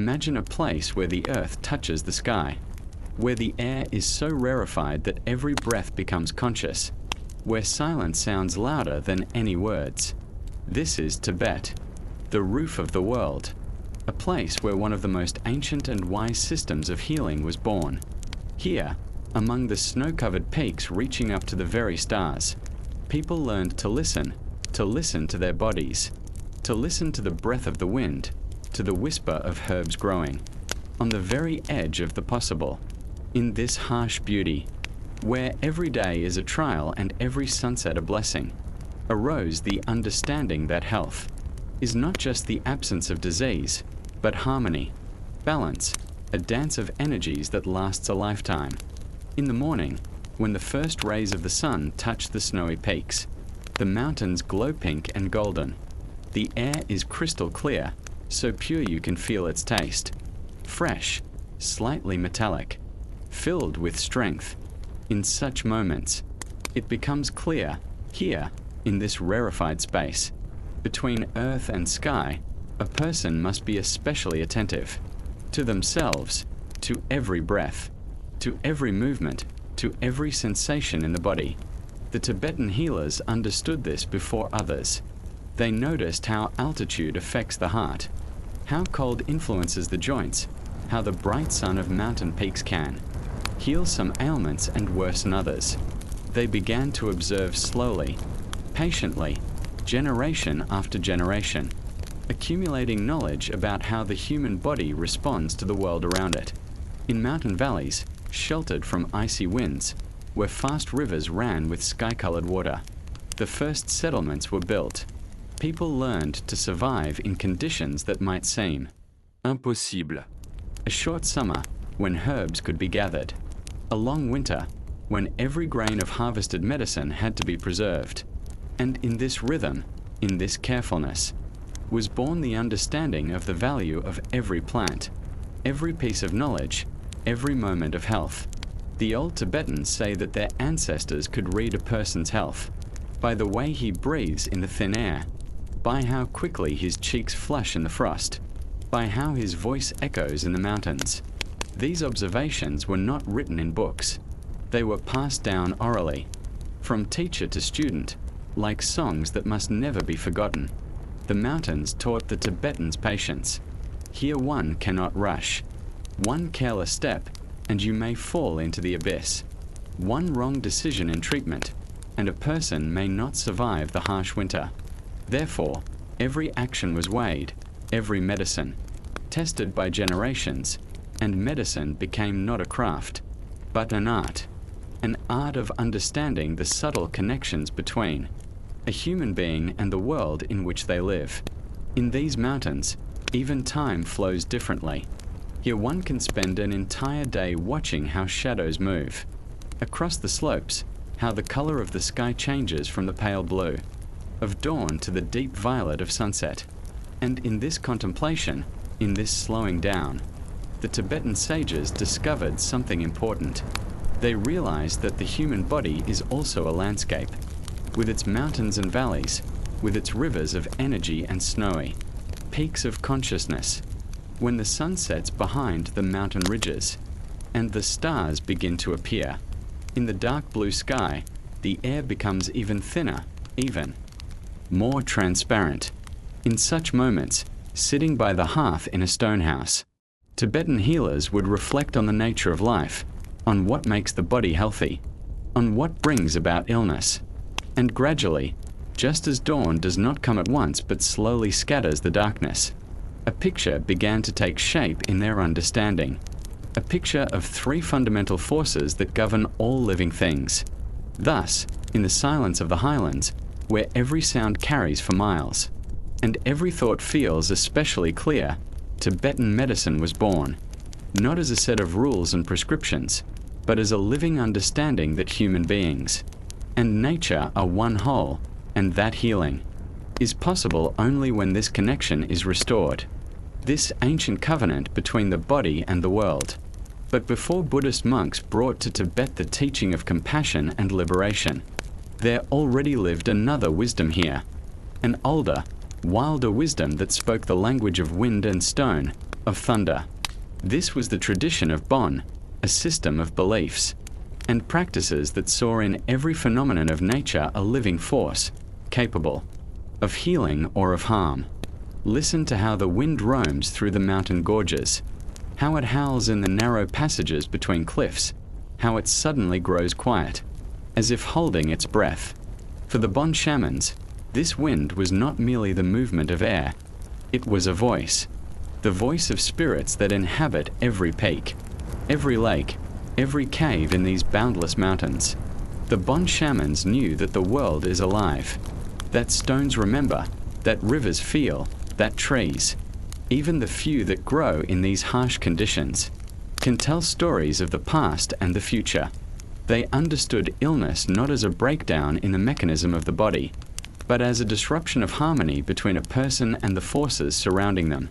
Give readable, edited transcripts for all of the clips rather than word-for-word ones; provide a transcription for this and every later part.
Imagine a place where the earth touches the sky, where the air is so rarefied that every breath becomes conscious, where silence sounds louder than any words. This is Tibet, the roof of the world, a place where one of the most ancient and wise systems of healing was born. Here, among the snow-covered peaks reaching up to the very stars, people learned to listen to their bodies, to listen to the breath of the wind, to the whisper of herbs growing, on the very edge of the possible, in this harsh beauty, where every day is a trial and every sunset a blessing, arose the understanding that health is not just the absence of disease, but harmony, balance, a dance of energies that lasts a lifetime. In the morning, when the first rays of the sun touch the snowy peaks, the mountains glow pink and golden. The air is crystal clear, so pure you can feel its taste. Fresh, slightly metallic, filled with strength. In such moments, it becomes clear, here, in this rarefied space, between earth and sky, a person must be especially attentive to themselves, to every breath, to every movement, to every sensation in the body. The Tibetan healers understood this before others. They noticed how altitude affects the heart, how cold influences the joints, how the bright sun of mountain peaks can heal some ailments and worsen others. They began to observe slowly, patiently, generation after generation, accumulating knowledge about how the human body responds to the world around it. In mountain valleys, sheltered from icy winds, where fast rivers ran with sky-colored water, the first settlements were built. People learned to survive in conditions that might seem impossible. A short summer, when herbs could be gathered. A long winter, when every grain of harvested medicine had to be preserved. And in this rhythm, in this carefulness, was born the understanding of the value of every plant, every piece of knowledge, every moment of health. The old Tibetans say that their ancestors could read a person's health by the way he breathes in the thin air, by how quickly his cheeks flush in the frost, by how his voice echoes in the mountains. These observations were not written in books. They were passed down orally, from teacher to student, like songs that must never be forgotten. The mountains taught the Tibetans patience. Here one cannot rush. One careless step, and you may fall into the abyss. One wrong decision in treatment, and a person may not survive the harsh winter. Therefore, every action was weighed, every medicine, tested by generations, and medicine became not a craft, but an art of understanding the subtle connections between a human being and the world in which they live. In these mountains, even time flows differently. Here one can spend an entire day watching how shadows move. Across the slopes, how the color of the sky changes from the pale blue of dawn to the deep violet of sunset. And in this contemplation, in this slowing down, the Tibetan sages discovered something important. They realized that the human body is also a landscape, with its mountains and valleys, with its rivers of energy and snowy, peaks of consciousness. When the sun sets behind the mountain ridges, and the stars begin to appear, in the dark blue sky, the air becomes even thinner, even more transparent. In such moments, sitting by the hearth in a stone house, Tibetan healers would reflect on the nature of life, on what makes the body healthy, on what brings about illness. And gradually, just as dawn does not come at once but slowly scatters the darkness, a picture began to take shape in their understanding. A picture of three fundamental forces that govern all living things. Thus, in the silence of the highlands, where every sound carries for miles, and every thought feels especially clear, Tibetan medicine was born, not as a set of rules and prescriptions, but as a living understanding that human beings and nature are one whole, and that healing is possible only when this connection is restored, this ancient covenant between the body and the world. But before Buddhist monks brought to Tibet the teaching of compassion and liberation, there already lived another wisdom here, an older, wilder wisdom that spoke the language of wind and stone, of thunder. This was the tradition of Bon, a system of beliefs and practices that saw in every phenomenon of nature a living force, capable of healing or of harm. Listen to how the wind roams through the mountain gorges, how it howls in the narrow passages between cliffs, how it suddenly grows quiet, as if holding its breath. For the Bon shamans, this wind was not merely the movement of air, it was a voice, the voice of spirits that inhabit every peak, every lake, every cave in these boundless mountains. The Bon shamans knew that the world is alive, that stones remember, that rivers feel, that trees, even the few that grow in these harsh conditions, can tell stories of the past and the future. They understood illness not as a breakdown in the mechanism of the body, but as a disruption of harmony between a person and the forces surrounding them.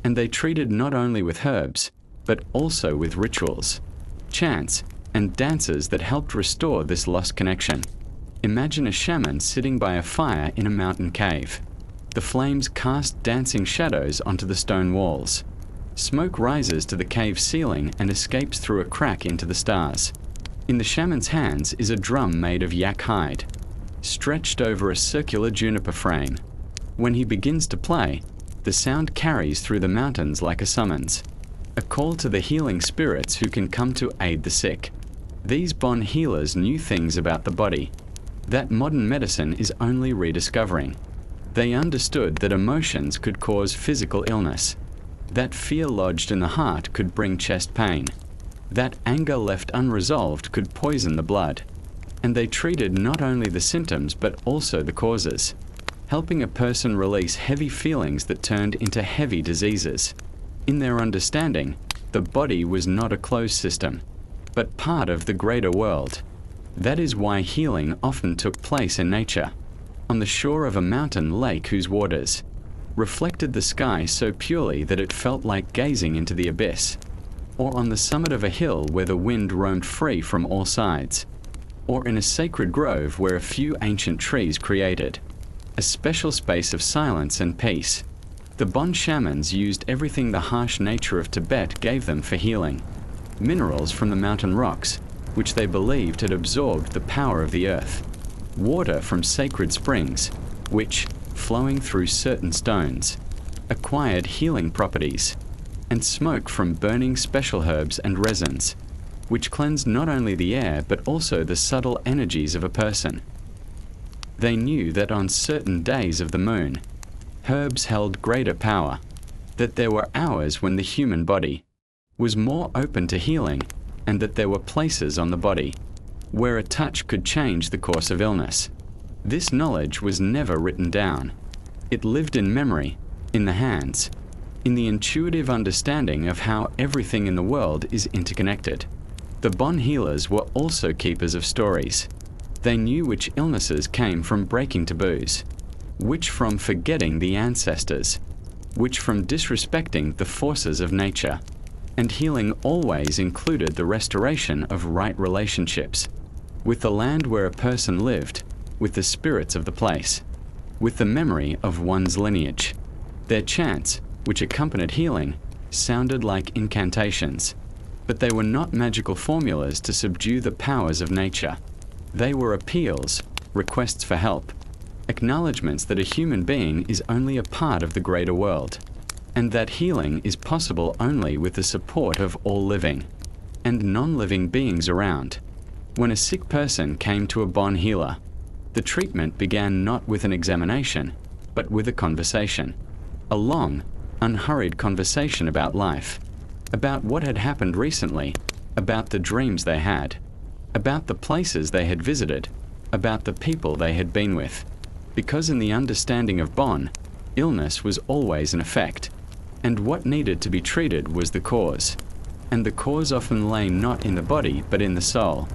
And they treated not only with herbs, but also with rituals, chants, and dances that helped restore this lost connection. Imagine a shaman sitting by a fire in a mountain cave. The flames cast dancing shadows onto the stone walls. Smoke rises to the cave ceiling and escapes through a crack into the stars. In the shaman's hands is a drum made of yak hide, stretched over a circular juniper frame. When he begins to play, the sound carries through the mountains like a summons, a call to the healing spirits who can come to aid the sick. These Bon healers knew things about the body that modern medicine is only rediscovering. They understood that emotions could cause physical illness, that fear lodged in the heart could bring chest pain, that anger left unresolved could poison the blood. And they treated not only the symptoms but also the causes, helping a person release heavy feelings that turned into heavy diseases. In their understanding, the body was not a closed system, but part of the greater world. That is why healing often took place in nature, on the shore of a mountain lake whose waters reflected the sky so purely that it felt like gazing into the abyss, or on the summit of a hill where the wind roamed free from all sides, or in a sacred grove where a few ancient trees created a special space of silence and peace. The Bon shamans used everything the harsh nature of Tibet gave them for healing. Minerals from the mountain rocks, which they believed had absorbed the power of the earth. Water from sacred springs, which, flowing through certain stones, acquired healing properties. And smoke from burning special herbs and resins, which cleansed not only the air but also the subtle energies of a person. They knew that on certain days of the moon, herbs held greater power, that there were hours when the human body was more open to healing, and that there were places on the body where a touch could change the course of illness. This knowledge was never written down. It lived in memory, in the hands, in the intuitive understanding of how everything in the world is interconnected. The Bon healers were also keepers of stories. They knew which illnesses came from breaking taboos, which from forgetting the ancestors, which from disrespecting the forces of nature. And healing always included the restoration of right relationships, with the land where a person lived, with the spirits of the place, with the memory of one's lineage. Their chants, which accompanied healing, sounded like incantations, but they were not magical formulas to subdue the powers of nature. They were appeals, requests for help, acknowledgements that a human being is only a part of the greater world, and that healing is possible only with the support of all living and non-living beings around. When a sick person came to a Bon healer, the treatment began not with an examination, but with a conversation, a long, unhurried conversation about life, about what had happened recently, about the dreams they had, about the places they had visited, about the people they had been with. Because in the understanding of Bon, illness was always an effect, and what needed to be treated was the cause. And the cause often lay not in the body but in the soul,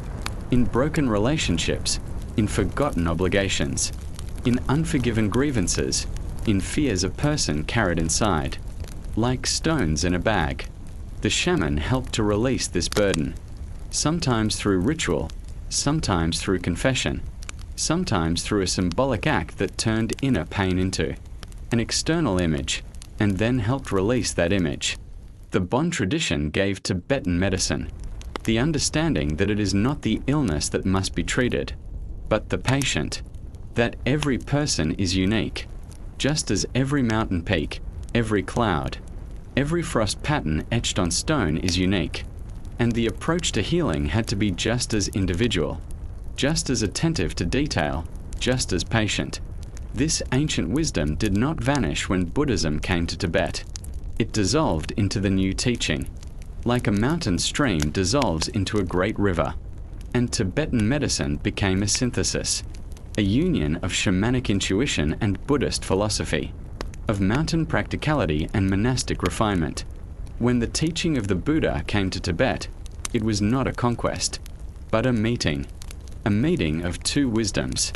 in broken relationships, in forgotten obligations, in unforgiven grievances, in fears a person carried inside. Like stones in a bag, the shaman helped to release this burden, sometimes through ritual, sometimes through confession, sometimes through a symbolic act that turned inner pain into an external image, and then helped release that image, The Bon tradition gave Tibetan medicine the understanding that it is not the illness that must be treated, but the patient, that every person is unique, just as every mountain peak, every cloud, every frost pattern etched on stone is unique, and the approach to healing had to be just as individual, just as attentive to detail, just as patient. This ancient wisdom did not vanish when Buddhism came to Tibet. It dissolved into the new teaching, like a mountain stream dissolves into a great river, and Tibetan medicine became a synthesis, a union of shamanic intuition and Buddhist philosophy, of mountain practicality and monastic refinement. When the teaching of the Buddha came to Tibet, it was not a conquest, but a meeting of two wisdoms,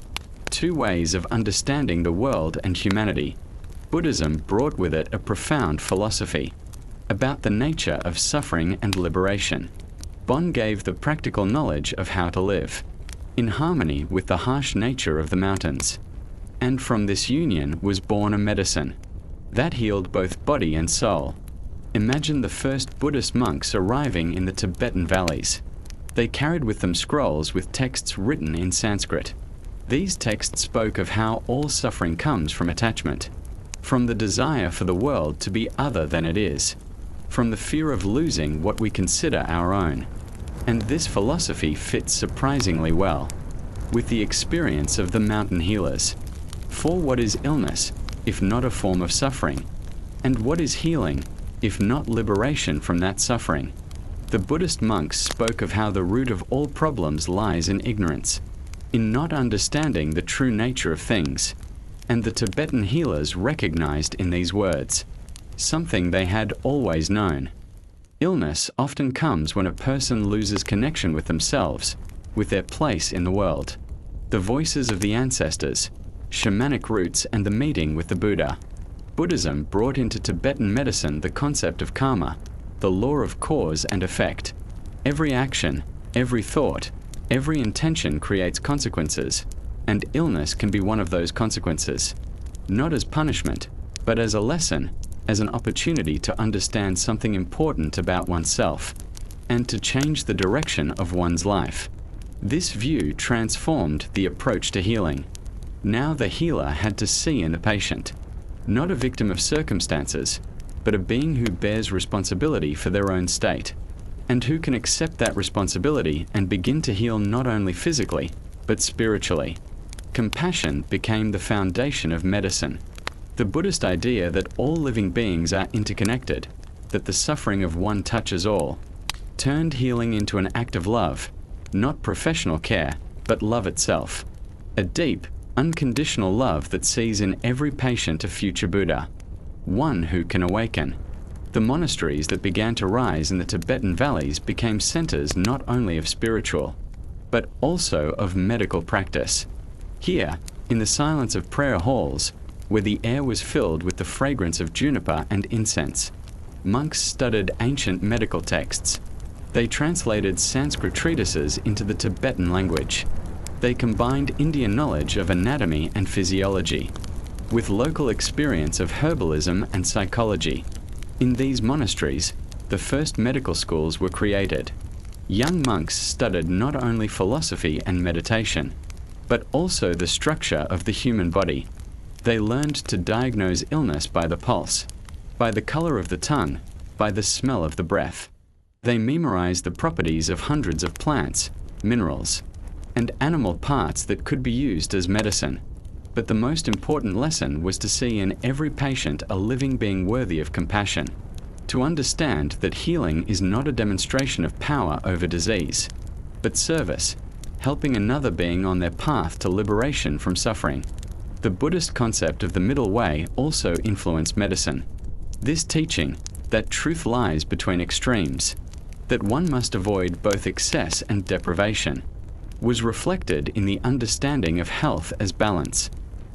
two ways of understanding the world and humanity. Buddhism brought with it a profound philosophy about the nature of suffering and liberation. Bon gave the practical knowledge of how to live, in harmony with the harsh nature of the mountains. And from this union was born a medicine that healed both body and soul. Imagine the first Buddhist monks arriving in the Tibetan valleys. They carried with them scrolls with texts written in Sanskrit. These texts spoke of how all suffering comes from attachment, from the desire for the world to be other than it is, from the fear of losing what we consider our own. And this philosophy fits surprisingly well with the experience of the mountain healers. For what is illness, if not a form of suffering? And what is healing, if not liberation from that suffering? The Buddhist monks spoke of how the root of all problems lies in ignorance, in not understanding the true nature of things. And the Tibetan healers recognized in these words something they had always known. Illness often comes when a person loses connection with themselves, with their place in the world, the voices of the ancestors, shamanic roots, and the meeting with the Buddha. Buddhism brought into Tibetan medicine the concept of karma, the law of cause and effect. Every action, every thought, every intention creates consequences, and illness can be one of those consequences, not as punishment, but as a lesson, as an opportunity to understand something important about oneself, and to change the direction of one's life. This view transformed the approach to healing. Now the healer had to see in the patient, not a victim of circumstances, but a being who bears responsibility for their own state, and who can accept that responsibility and begin to heal not only physically, but spiritually. Compassion became the foundation of medicine. The Buddhist idea that all living beings are interconnected, that the suffering of one touches all, turned healing into an act of love, not professional care, but love itself. A deep, unconditional love that sees in every patient a future Buddha, one who can awaken. The monasteries that began to rise in the Tibetan valleys became centers not only of spiritual, but also of medical practice. Here, in the silence of prayer halls, where the air was filled with the fragrance of juniper and incense, monks studied ancient medical texts. They translated Sanskrit treatises into the Tibetan language. They combined Indian knowledge of anatomy and physiology with local experience of herbalism and psychology. In these monasteries, the first medical schools were created. Young monks studied not only philosophy and meditation, but also the structure of the human body. They learned to diagnose illness by the pulse, by the color of the tongue, by the smell of the breath. They memorized the properties of hundreds of plants, minerals, and animal parts that could be used as medicine. But the most important lesson was to see in every patient a living being worthy of compassion, to understand that healing is not a demonstration of power over disease, but service, helping another being on their path to liberation from suffering. The Buddhist concept of the middle way also influenced medicine. This teaching, that truth lies between extremes, that one must avoid both excess and deprivation, was reflected in the understanding of health as balance,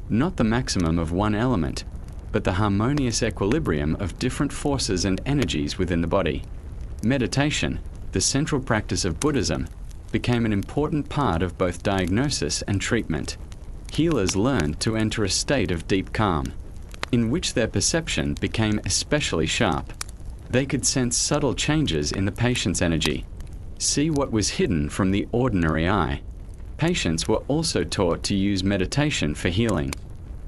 not the maximum of one element, but the harmonious equilibrium of different forces and energies within the body. Meditation, the central practice of Buddhism, became an important part of both diagnosis and treatment. Healers learned to enter a state of deep calm, in which their perception became especially sharp. They could sense subtle changes in the patient's energy, see what was hidden from the ordinary eye. Patients were also taught to use meditation for healing,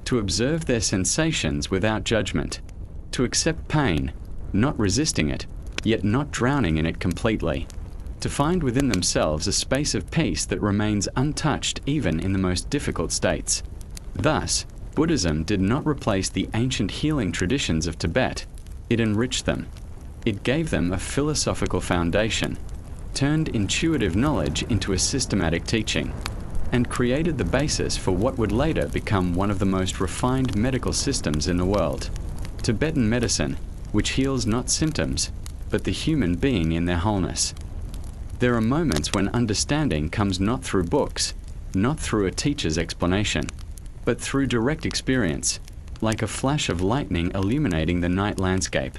to observe their sensations without judgment, to accept pain, not resisting it, yet not drowning in it completely, to find within themselves a space of peace that remains untouched even in the most difficult states. Thus, Buddhism did not replace the ancient healing traditions of Tibet, it enriched them. It gave them a philosophical foundation, turned intuitive knowledge into a systematic teaching, and created the basis for what would later become one of the most refined medical systems in the world. Tibetan medicine, which heals not symptoms, but the human being in their wholeness. There are moments when understanding comes not through books, not through a teacher's explanation, but through direct experience, like a flash of lightning illuminating the night landscape.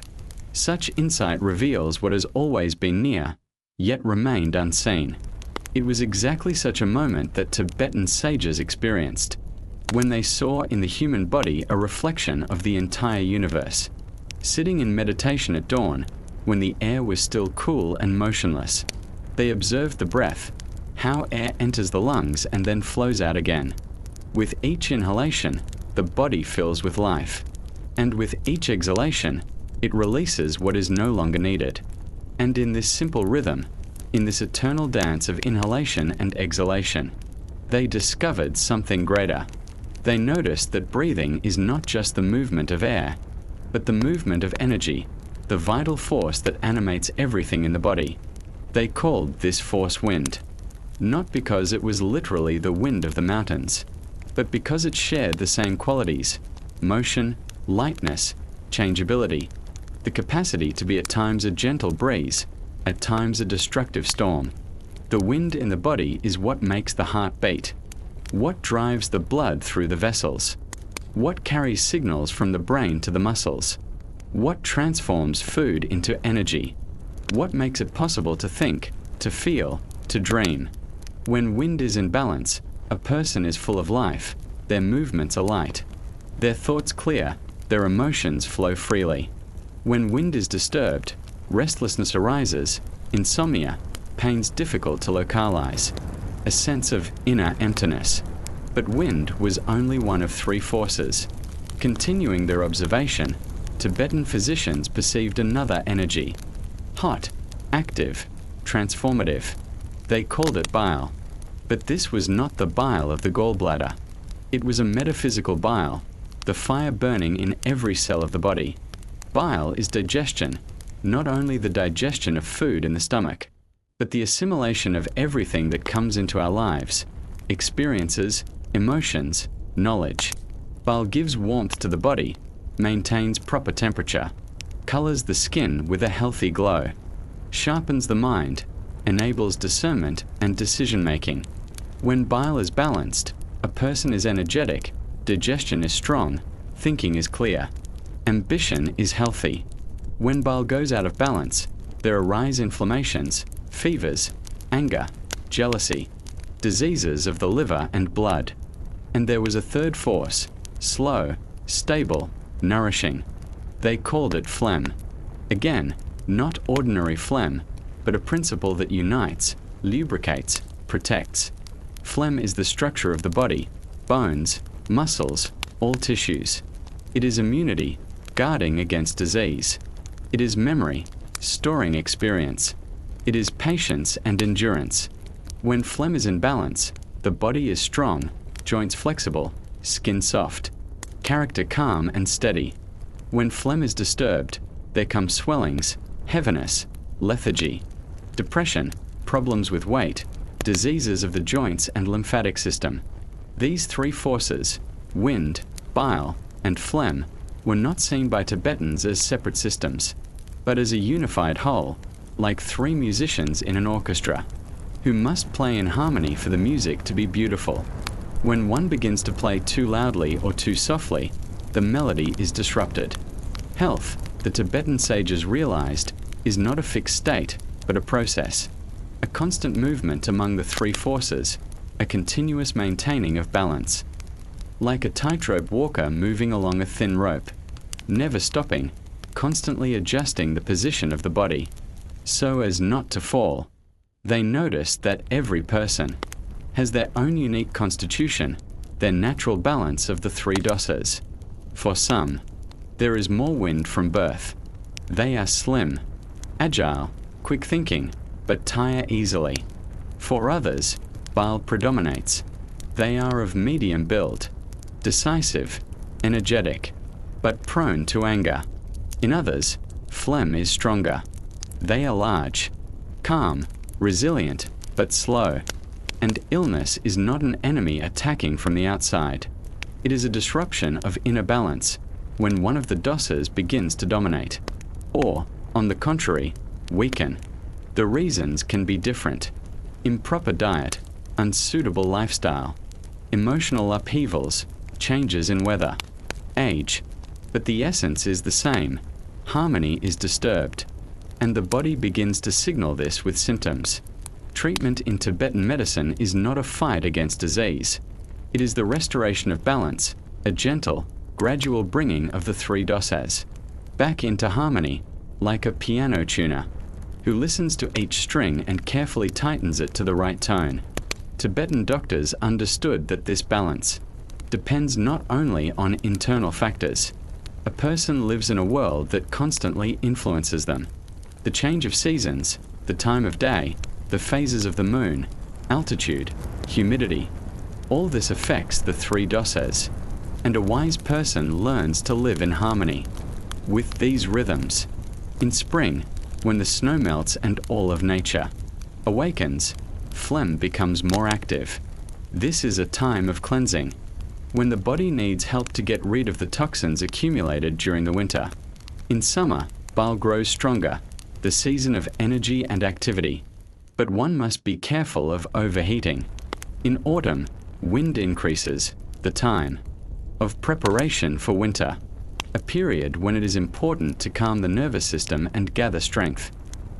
Such insight reveals what has always been near, yet remained unseen. It was exactly such a moment that Tibetan sages experienced, when they saw in the human body a reflection of the entire universe. Sitting in meditation at dawn, when the air was still cool and motionless, they observed the breath, how air enters the lungs and then flows out again. With each inhalation, the body fills with life, and with each exhalation, it releases what is no longer needed. And in this simple rhythm, in this eternal dance of inhalation and exhalation, they discovered something greater. They noticed that breathing is not just the movement of air, but the movement of energy, the vital force that animates everything in the body. They called this force wind, not because it was literally the wind of the mountains, but because it shared the same qualities: motion, lightness, changeability, the capacity to be at times a gentle breeze, at times a destructive storm. The wind in the body is what makes the heart beat, what drives the blood through the vessels, what carries signals from the brain to the muscles, what transforms food into energy, what makes it possible to think, to feel, to dream. When wind is in balance, a person is full of life, their movements are light, their thoughts clear, their emotions flow freely. When wind is disturbed, restlessness arises, insomnia, pains difficult to localize, a sense of inner emptiness. But wind was only one of three forces. Continuing their observation, Tibetan physicians perceived another energy: hot, active, transformative. They called it bile. But this was not the bile of the gallbladder. It was a metaphysical bile, the fire burning in every cell of the body. Bile is digestion, not only the digestion of food in the stomach, but the assimilation of everything that comes into our lives: experiences, emotions, knowledge. Bile gives warmth to the body, maintains proper temperature, colors the skin with a healthy glow, sharpens the mind, enables discernment and decision-making. When bile is balanced, a person is energetic, digestion is strong, thinking is clear, ambition is healthy. When bile goes out of balance, there arise inflammations, fevers, anger, jealousy, diseases of the liver and blood. And there was a third force, slow, stable, nourishing. They called it phlegm. Again, not ordinary phlegm, but a principle that unites, lubricates, protects. Phlegm is the structure of the body, bones, muscles, all tissues. It is immunity, guarding against disease. It is memory, storing experience. It is patience and endurance. When phlegm is in balance, the body is strong, joints flexible, skin soft, character calm and steady. When phlegm is disturbed, there come swellings, heaviness, lethargy, depression, problems with weight, diseases of the joints and lymphatic system. These three forces, wind, bile, and phlegm, were not seen by Tibetans as separate systems, but as a unified whole, like three musicians in an orchestra, who must play in harmony for the music to be beautiful. When one begins to play too loudly or too softly, the melody is disrupted. Health, the Tibetan sages realized, is not a fixed state, but a process, a constant movement among the three forces, a continuous maintaining of balance. Like a tightrope walker moving along a thin rope, never stopping, constantly adjusting the position of the body so as not to fall. They noticed that every person has their own unique constitution, their natural balance of the three doshas. For some, there is more wind from birth. They are slim, agile, quick-thinking, but tire easily. For others, bile predominates. They are of medium build, decisive, energetic, but prone to anger. In others, phlegm is stronger. They are large, calm, resilient, but slow. And illness is not an enemy attacking from the outside. It is a disruption of inner balance when one of the doshas begins to dominate, or, on the contrary, weaken. The reasons can be different: improper diet, unsuitable lifestyle, emotional upheavals, changes in weather, age. But the essence is the same. Harmony is disturbed, and the body begins to signal this with symptoms. Treatment in Tibetan medicine is not a fight against disease. It is the restoration of balance, a gentle, gradual bringing of the three doshas back into harmony, like a piano tuner who listens to each string and carefully tightens it to the right tone. Tibetan doctors understood that this balance depends not only on internal factors. A person lives in a world that constantly influences them. The change of seasons, the time of day, the phases of the moon, altitude, humidity, all this affects the three doshas, and a wise person learns to live in harmony with these rhythms. In spring, when the snow melts and all of nature awakens, phlegm becomes more active. This is a time of cleansing, when the body needs help to get rid of the toxins accumulated during the winter. In summer, bile grows stronger, the season of energy and activity. But one must be careful of overheating. In autumn, wind increases, the time of preparation for winter, a period when it is important to calm the nervous system and gather strength.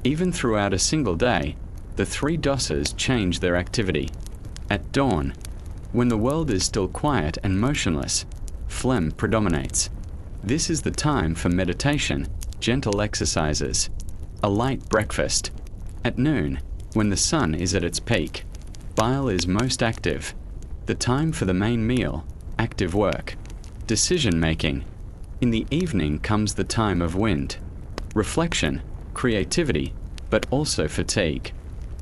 Even throughout a single day, the three doshas change their activity. At dawn, when the world is still quiet and motionless, phlegm predominates. This is the time for meditation, gentle exercises, a light breakfast. At noon, when the sun is at its peak, bile is most active. The time for the main meal, active work, decision-making. In the evening comes the time of wind, reflection, creativity, but also fatigue.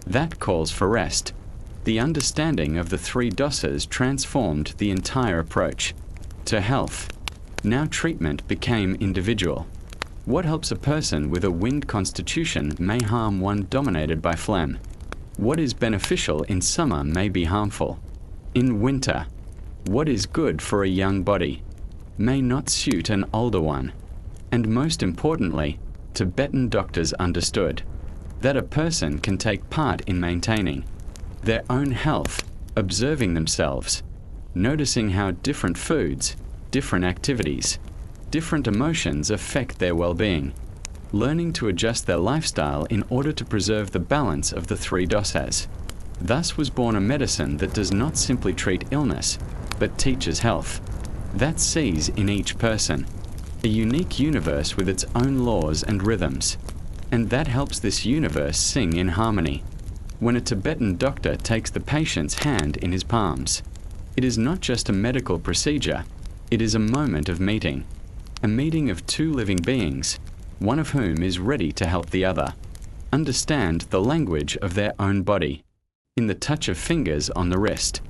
That calls for rest. The understanding of the three doshas transformed the entire approach to health. Now treatment became individual. What helps a person with a wind constitution may harm one dominated by phlegm. What is beneficial in summer may be harmful. In winter, what is good for a young body may not suit an older one. And most importantly, Tibetan doctors understood that a person can take part in maintaining their own health, observing themselves, noticing how different foods, different activities, different emotions affect their well-being, learning to adjust their lifestyle in order to preserve the balance of the three doshas. Thus was born a medicine that does not simply treat illness, but teaches health, that sees in each person a unique universe with its own laws and rhythms, and that helps this universe sing in harmony. When a Tibetan doctor takes the patient's hand in his palms, it is not just a medical procedure, it is a moment of meeting, a meeting of two living beings, one of whom is ready to help the other understand the language of their own body. In the touch of fingers on the wrist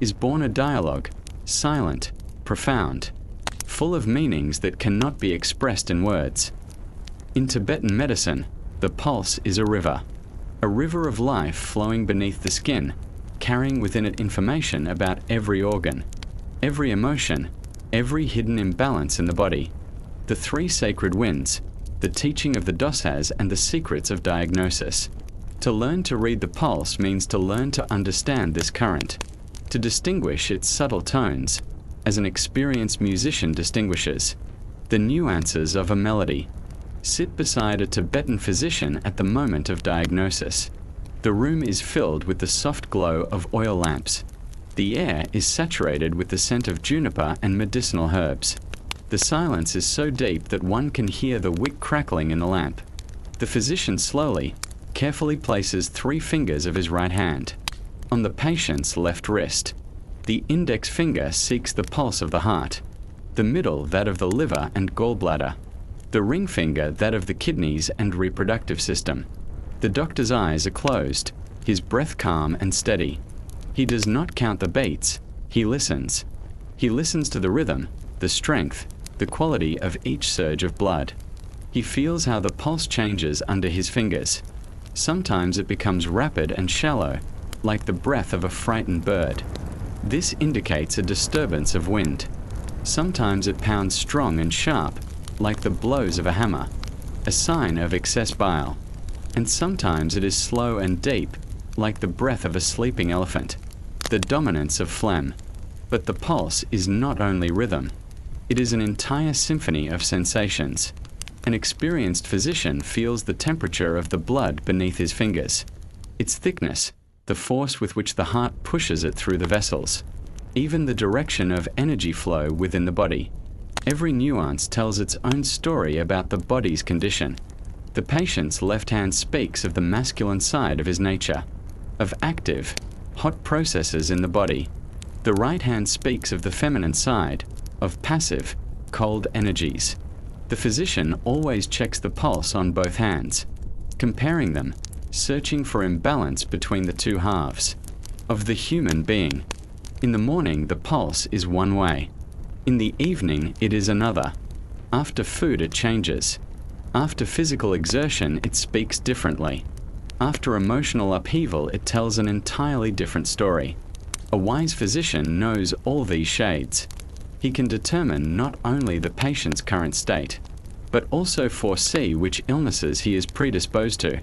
is born a dialogue, silent, profound, full of meanings that cannot be expressed in words. In Tibetan medicine, the pulse is a river of life flowing beneath the skin, carrying within it information about every organ, every emotion, every hidden imbalance in the body. The three sacred winds, the teaching of the doshas and the secrets of diagnosis. To learn to read the pulse means to learn to understand this current, to distinguish its subtle tones, as an experienced musician distinguishes the nuances of a melody. Sit beside a Tibetan physician at the moment of diagnosis. The room is filled with the soft glow of oil lamps. The air is saturated with the scent of juniper and medicinal herbs. The silence is so deep that one can hear the wick crackling in the lamp. The physician slowly, carefully places 3 fingers of his right hand on the patient's left wrist. The index finger seeks the pulse of the heart, the middle that of the liver and gallbladder, the ring finger that of the kidneys and reproductive system. The doctor's eyes are closed, his breath calm and steady. He does not count the beats, he listens. He listens to the rhythm, the strength, the quality of each surge of blood. He feels how the pulse changes under his fingers. Sometimes it becomes rapid and shallow, like the breath of a frightened bird. This indicates a disturbance of wind. Sometimes it pounds strong and sharp, like the blows of a hammer, a sign of excess bile. And sometimes it is slow and deep, like the breath of a sleeping elephant, the dominance of phlegm. But the pulse is not only rhythm. It is an entire symphony of sensations. An experienced physician feels the temperature of the blood beneath his fingers, its thickness, the force with which the heart pushes it through the vessels, even the direction of energy flow within the body. Every nuance tells its own story about the body's condition. The patient's left hand speaks of the masculine side of his nature, of active, hot processes in the body. The right hand speaks of the feminine side, of passive, cold energies. The physician always checks the pulse on both hands, comparing them, searching for imbalance between the 2 halves of the human being. In the morning, the pulse is one way. In the evening, it is another. After food, it changes. After physical exertion, it speaks differently. After emotional upheaval, it tells an entirely different story. A wise physician knows all these shades. He can determine not only the patient's current state, but also foresee which illnesses he is predisposed to,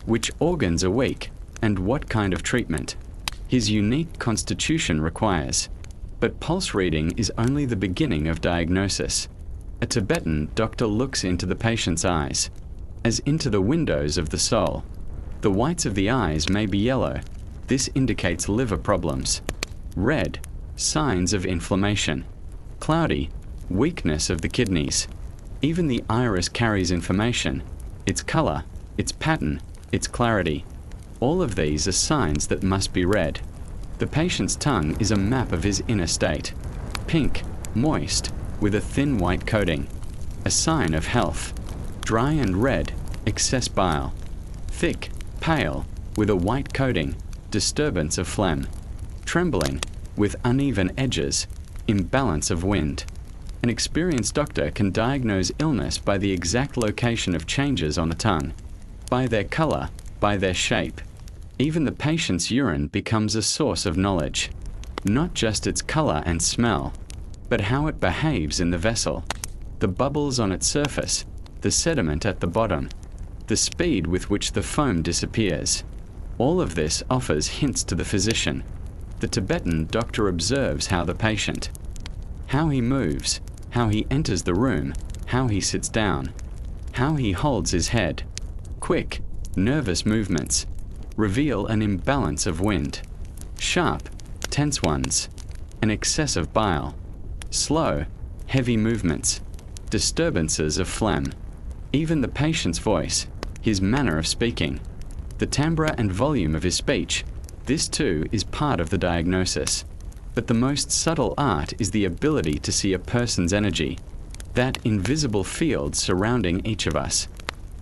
which organs are weak, and what kind of treatment his unique constitution requires. But pulse reading is only the beginning of diagnosis. A Tibetan doctor looks into the patient's eyes, as into the windows of the soul. The whites of the eyes may be yellow. This indicates liver problems. Red, signs of inflammation. Cloudy, weakness of the kidneys. Even the iris carries information, its color, its pattern, its clarity. All of these are signs that must be read. The patient's tongue is a map of his inner state. Pink, moist, with a thin white coating, a sign of health. Dry and red, excess bile. Thick, pale, with a white coating, disturbance of phlegm. Trembling, with uneven edges, imbalance of wind. An experienced doctor can diagnose illness by the exact location of changes on the tongue, by their color, by their shape. Even the patient's urine becomes a source of knowledge, not just its color and smell, but how it behaves in the vessel, the bubbles on its surface, the sediment at the bottom, the speed with which the foam disappears. All of this offers hints to the physician. The Tibetan doctor observes how he moves, how he enters the room, how he sits down, how he holds his head. Quick, nervous movements reveal an imbalance of wind. Sharp, tense ones, an excess of bile. Slow, heavy movements, disturbances of phlegm. Even the patient's voice, his manner of speaking, the timbre and volume of his speech, this too is part of the diagnosis. But the most subtle art is the ability to see a person's energy, that invisible field surrounding each of us.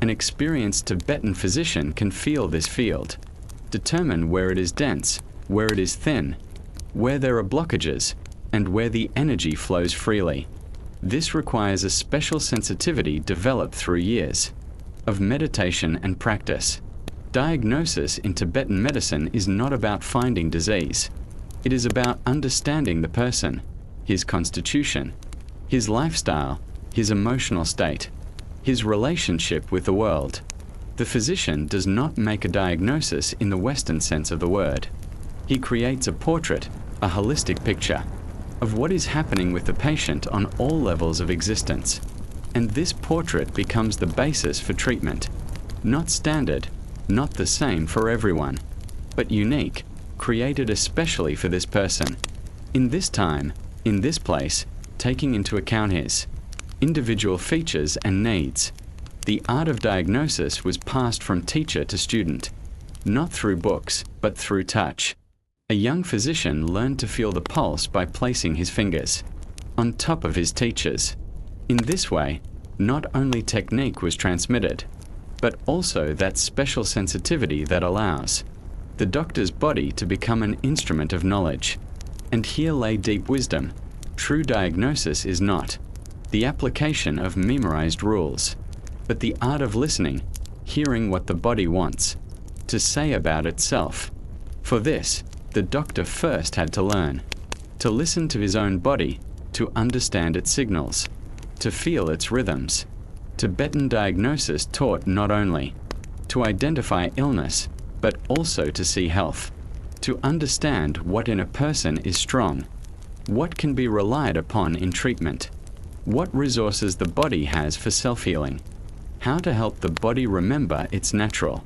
An experienced Tibetan physician can feel this field, determine where it is dense, where it is thin, where there are blockages, and where the energy flows freely. This requires a special sensitivity developed through years of meditation and practice. Diagnosis in Tibetan medicine is not about finding disease. It is about understanding the person, his constitution, his lifestyle, his emotional state, his relationship with the world. The physician does not make a diagnosis in the Western sense of the word. He creates a portrait, a holistic picture, of what is happening with the patient on all levels of existence. And this portrait becomes the basis for treatment. Not standard, not the same for everyone, but unique, created especially for this person, in this time, in this place, taking into account his individual features and needs. The art of diagnosis was passed from teacher to student, not through books, but through touch. A young physician learned to feel the pulse by placing his fingers on top of his teacher's. In this way, not only technique was transmitted, but also that special sensitivity that allows the doctor's body to become an instrument of knowledge. And here lay deep wisdom. True diagnosis is not the application of memorized rules, but the art of listening, hearing what the body wants to say about itself. For this, the doctor first had to learn to listen to his own body, to understand its signals, to feel its rhythms. Tibetan diagnosis taught not only to identify illness, but also to see health, to understand what in a person is strong, what can be relied upon in treatment, what resources the body has for self-healing, how to help the body remember its natural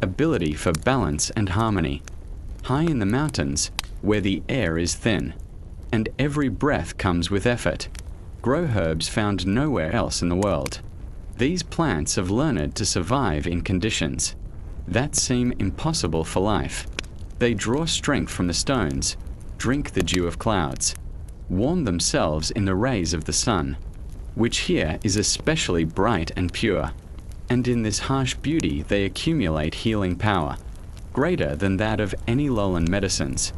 ability for balance and harmony. High in the mountains, where the air is thin, and every breath comes with effort, grow herbs found nowhere else in the world. These plants have learned to survive in conditions that seem impossible for life. They draw strength from the stones, drink the dew of clouds, warm themselves in the rays of the sun, which here is especially bright and pure. And in this harsh beauty they accumulate healing power, greater than that of any lowland medicines.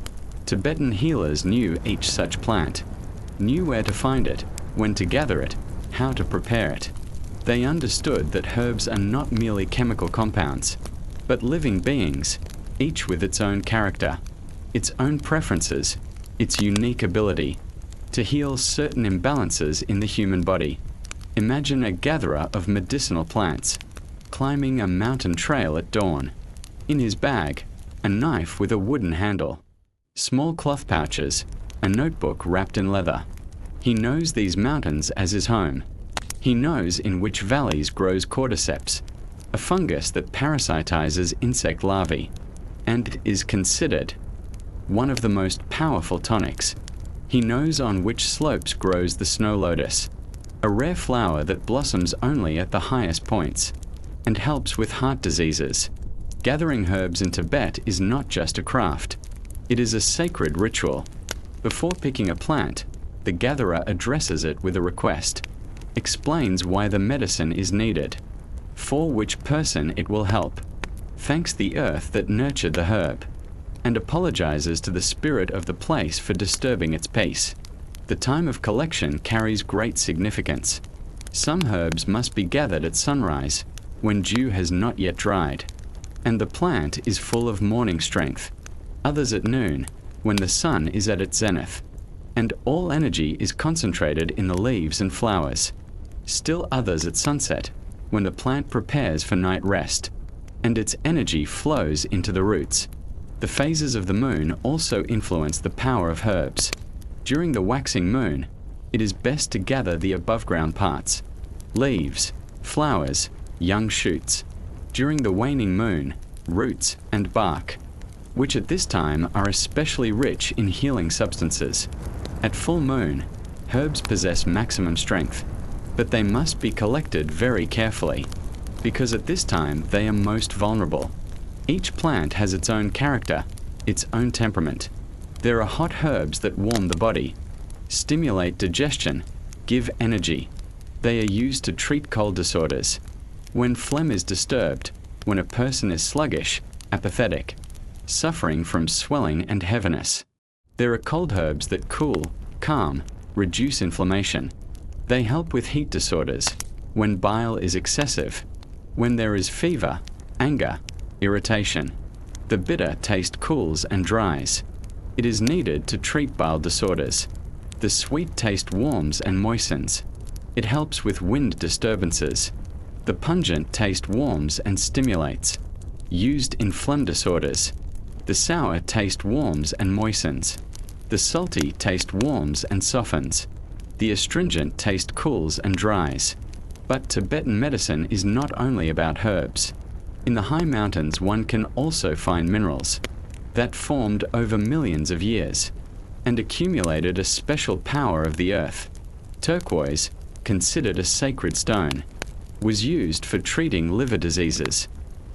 Tibetan healers knew each such plant, knew where to find it, when to gather it, how to prepare it. They understood that herbs are not merely chemical compounds, but living beings, each with its own character, its own preferences, its unique ability to heal certain imbalances in the human body. Imagine a gatherer of medicinal plants, climbing a mountain trail at dawn. In his bag, a knife with a wooden handle, small cloth pouches, a notebook wrapped in leather. He knows these mountains as his home. He knows in which valleys grows cordyceps, a fungus that parasitizes insect larvae, and is considered one of the most powerful tonics. He knows on which slopes grows the snow lotus, a rare flower that blossoms only at the highest points, and helps with heart diseases. Gathering herbs in Tibet is not just a craft. It is a sacred ritual. Before picking a plant, the gatherer addresses it with a request, explains why the medicine is needed, for which person it will help, thanks the earth that nurtured the herb, and apologizes to the spirit of the place for disturbing its peace. The time of collection carries great significance. Some herbs must be gathered at sunrise, when dew has not yet dried, and the plant is full of morning strength. Others at noon, when the sun is at its zenith, and all energy is concentrated in the leaves and flowers. Still others at sunset, when the plant prepares for night rest, and its energy flows into the roots. The phases of the moon also influence the power of herbs. During the waxing moon, it is best to gather the above-ground parts, leaves, flowers, young shoots. During the waning moon, roots and bark, which at this time are especially rich in healing substances. At full moon, herbs possess maximum strength, but they must be collected very carefully, because at this time they are most vulnerable. Each plant has its own character, its own temperament. There are hot herbs that warm the body, stimulate digestion, give energy. They are used to treat cold disorders. When phlegm is disturbed, when a person is sluggish, apathetic, suffering from swelling and heaviness. There are cold herbs that cool, calm, reduce inflammation. They help with heat disorders, when bile is excessive, when there is fever, anger, irritation. The bitter taste cools and dries. It is needed to treat bile disorders. The sweet taste warms and moistens. It helps with wind disturbances. The pungent taste warms and stimulates, used in phlegm disorders. The sour taste warms and moistens. The salty taste warms and softens. The astringent taste cools and dries. But Tibetan medicine is not only about herbs. In the high mountains one can also find minerals that formed over millions of years and accumulated a special power of the earth. Turquoise, considered a sacred stone, was used for treating liver diseases.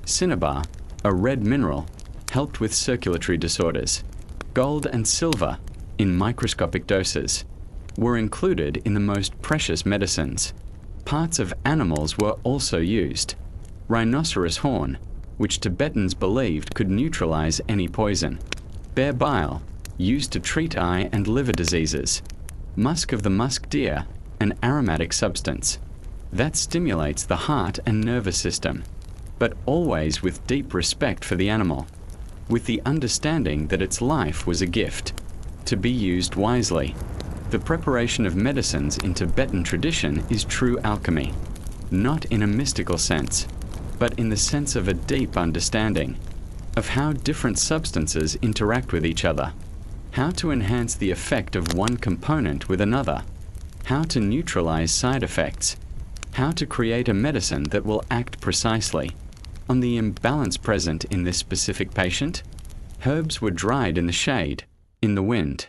Cinnabar, a red mineral, helped with circulatory disorders. Gold and silver, in microscopic doses, were included in the most precious medicines. Parts of animals were also used. Rhinoceros horn, which Tibetans believed could neutralize any poison. Bear bile, used to treat eye and liver diseases. Musk of the musk deer, an aromatic substance that stimulates the heart and nervous system, but always with deep respect for the animal, with the understanding that its life was a gift, to be used wisely. The preparation of medicines in Tibetan tradition is true alchemy, not in a mystical sense, but in the sense of a deep understanding of how different substances interact with each other, how to enhance the effect of one component with another, how to neutralize side effects, how to create a medicine that will act precisely on the imbalance present in this specific patient. Herbs were dried in the shade, in the wind,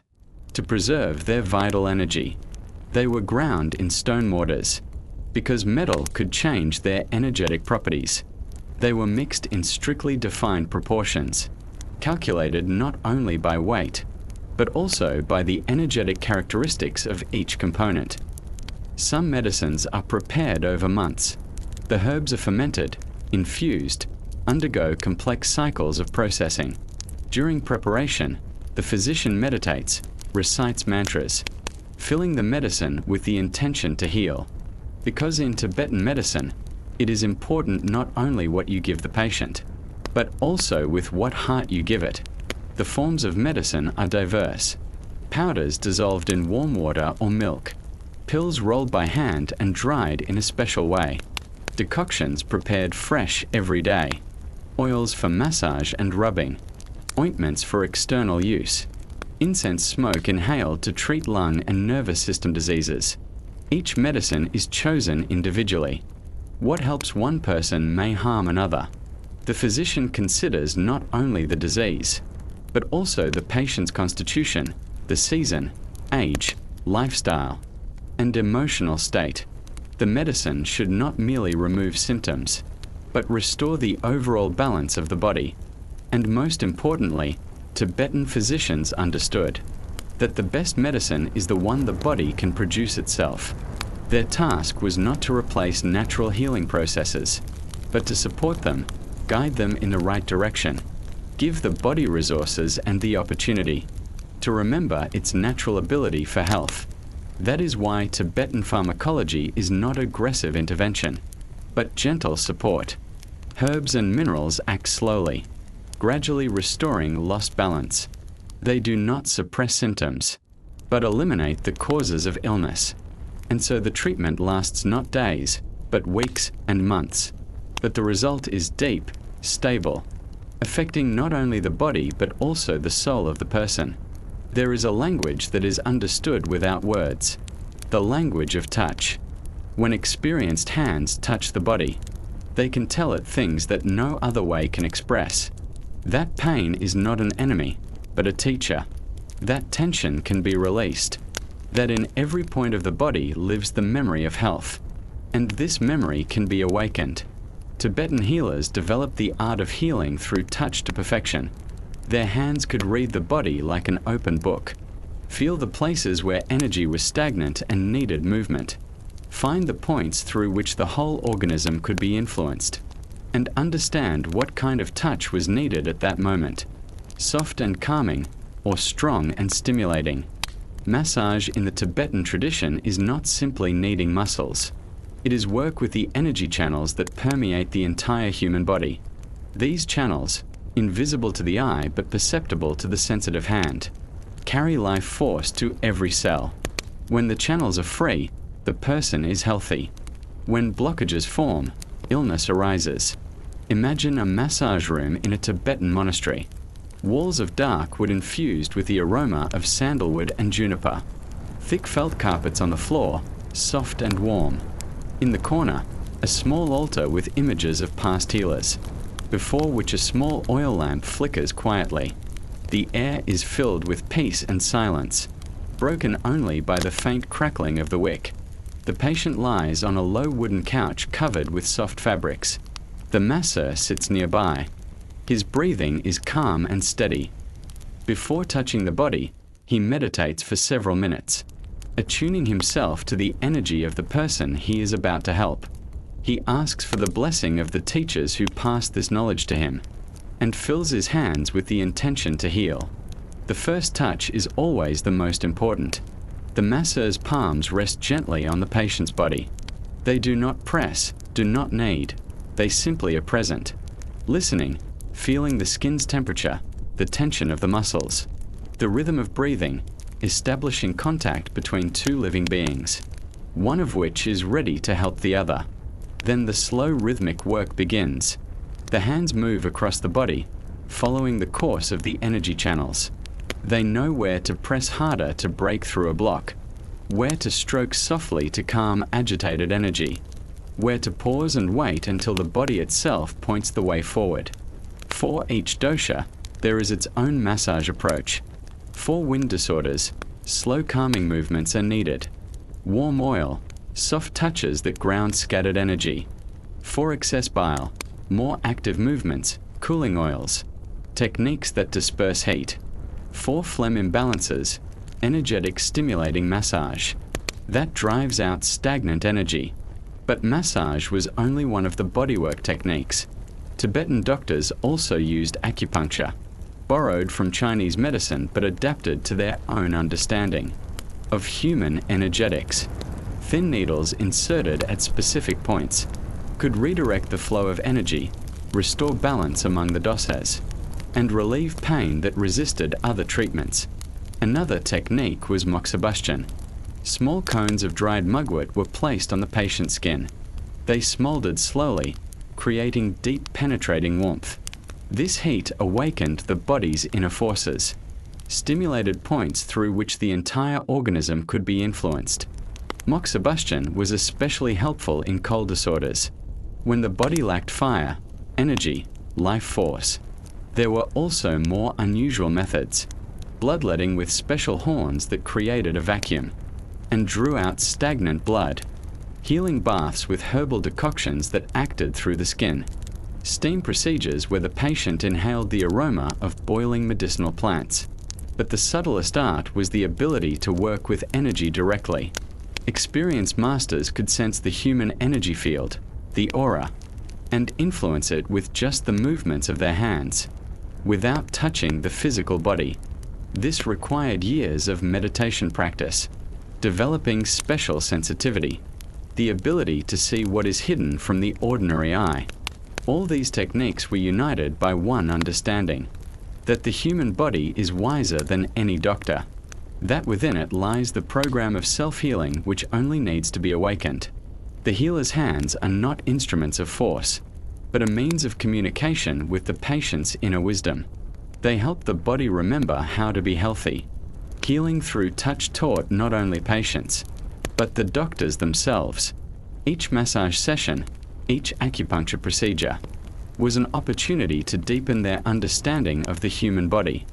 to preserve their vital energy. They were ground in stone mortars, because metal could change their energetic properties. They were mixed in strictly defined proportions, calculated not only by weight, but also by the energetic characteristics of each component. Some medicines are prepared over months. The herbs are fermented, infused, undergo complex cycles of processing. During preparation, the physician meditates, recites mantras, filling the medicine with the intention to heal. Because in Tibetan medicine, it is important not only what you give the patient, but also with what heart you give it. The forms of medicine are diverse. Powders dissolved in warm water or milk, pills rolled by hand and dried in a special way, decoctions prepared fresh every day, oils for massage and rubbing, ointments for external use, incense smoke inhaled to treat lung and nervous system diseases. Each medicine is chosen individually. What helps one person may harm another. The physician considers not only the disease, but also the patient's constitution, the season, age, lifestyle, and emotional state. The medicine should not merely remove symptoms, but restore the overall balance of the body. And most importantly, Tibetan physicians understood that the best medicine is the one the body can produce itself. Their task was not to replace natural healing processes, but to support them, guide them in the right direction, give the body resources and the opportunity to remember its natural ability for health. That is why Tibetan pharmacology is not aggressive intervention, but gentle support. Herbs and minerals act slowly, gradually restoring lost balance. They do not suppress symptoms, but eliminate the causes of illness. And so the treatment lasts not days, but weeks and months. But the result is deep, stable, affecting not only the body but also the soul of the person. There is a language that is understood without words, the language of touch. When experienced hands touch the body, they can tell it things that no other way can express. That pain is not an enemy, but a teacher. That tension can be released. That in every point of the body lives the memory of health, and this memory can be awakened. Tibetan healers developed the art of healing through touch to perfection. Their hands could read the body like an open book, feel the places where energy was stagnant and needed movement, find the points through which the whole organism could be influenced, and understand what kind of touch was needed at that moment, soft and calming, or strong and stimulating. Massage in the Tibetan tradition is not simply kneading muscles. It is work with the energy channels that permeate the entire human body. These channels, invisible to the eye but perceptible to the sensitive hand, carry life force to every cell. When the channels are free, the person is healthy. When blockages form, illness arises. Imagine a massage room in a Tibetan monastery. Walls of dark wood infused with the aroma of sandalwood and juniper. Thick felt carpets on the floor, soft and warm. In the corner, a small altar with images of past healers, before which a small oil lamp flickers quietly. The air is filled with peace and silence, broken only by the faint crackling of the wick. The patient lies on a low wooden couch covered with soft fabrics. The masseur sits nearby. His breathing is calm and steady. Before touching the body, he meditates for several minutes, attuning himself to the energy of the person he is about to help. He asks for the blessing of the teachers who passed this knowledge to him, and fills his hands with the intention to heal. The first touch is always the most important. The masseur's palms rest gently on the patient's body. They do not press, do not knead. They simply are present, listening, feeling the skin's temperature, the tension of the muscles, the rhythm of breathing, establishing contact between two living beings, one of which is ready to help the other. Then the slow rhythmic work begins. The hands move across the body, following the course of the energy channels. They know where to press harder to break through a block, where to stroke softly to calm agitated energy, where to pause and wait until the body itself points the way forward. For each dosha, there is its own massage approach. For wind disorders, slow calming movements are needed. Warm oil, soft touches that ground scattered energy. For excess bile, more active movements, cooling oils, techniques that disperse heat. For phlegm imbalances, energetic stimulating massage. That drives out stagnant energy. But massage was only one of the bodywork techniques. Tibetan doctors also used acupuncture, borrowed from Chinese medicine but adapted to their own understanding of human energetics. Thin needles inserted at specific points could redirect the flow of energy, restore balance among the doshas, and relieve pain that resisted other treatments. Another technique was moxibustion. Small cones of dried mugwort were placed on the patient's skin. They smoldered slowly, creating deep penetrating warmth. This heat awakened the body's inner forces, stimulated points through which the entire organism could be influenced. Moxibustion was especially helpful in cold disorders, when the body lacked fire, energy, life force. There were also more unusual methods, bloodletting with special horns that created a vacuum and drew out stagnant blood, healing baths with herbal decoctions that acted through the skin, steam procedures where the patient inhaled the aroma of boiling medicinal plants. But the subtlest art was the ability to work with energy directly. Experienced masters could sense the human energy field, the aura, and influence it with just the movements of their hands, without touching the physical body. This required years of meditation practice, developing special sensitivity, the ability to see what is hidden from the ordinary eye. All these techniques were united by one understanding, that the human body is wiser than any doctor, that within it lies the program of self-healing which only needs to be awakened. The healer's hands are not instruments of force, but a means of communication with the patient's inner wisdom. They help the body remember how to be healthy. Healing through touch taught not only patients, but the doctors themselves. Each massage session, each acupuncture procedure, was an opportunity to deepen their understanding of the human body,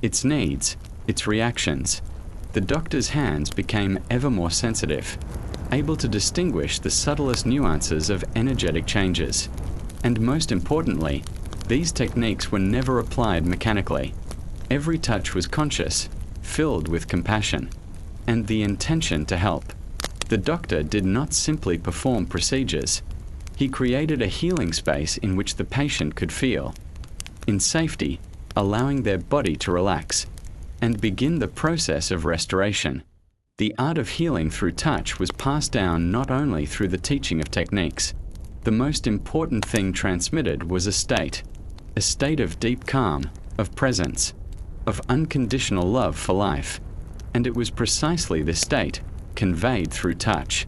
its needs, its reactions. The doctor's hands became ever more sensitive, able to distinguish the subtlest nuances of energetic changes. And most importantly, these techniques were never applied mechanically. Every touch was conscious, filled with compassion, and the intention to help. The doctor did not simply perform procedures. He created a healing space in which the patient could feel, in safety, allowing their body to relax, and begin the process of restoration. The art of healing through touch was passed down not only through the teaching of techniques. The most important thing transmitted was a state of deep calm, of presence, of unconditional love for life. And it was precisely this state, conveyed through touch,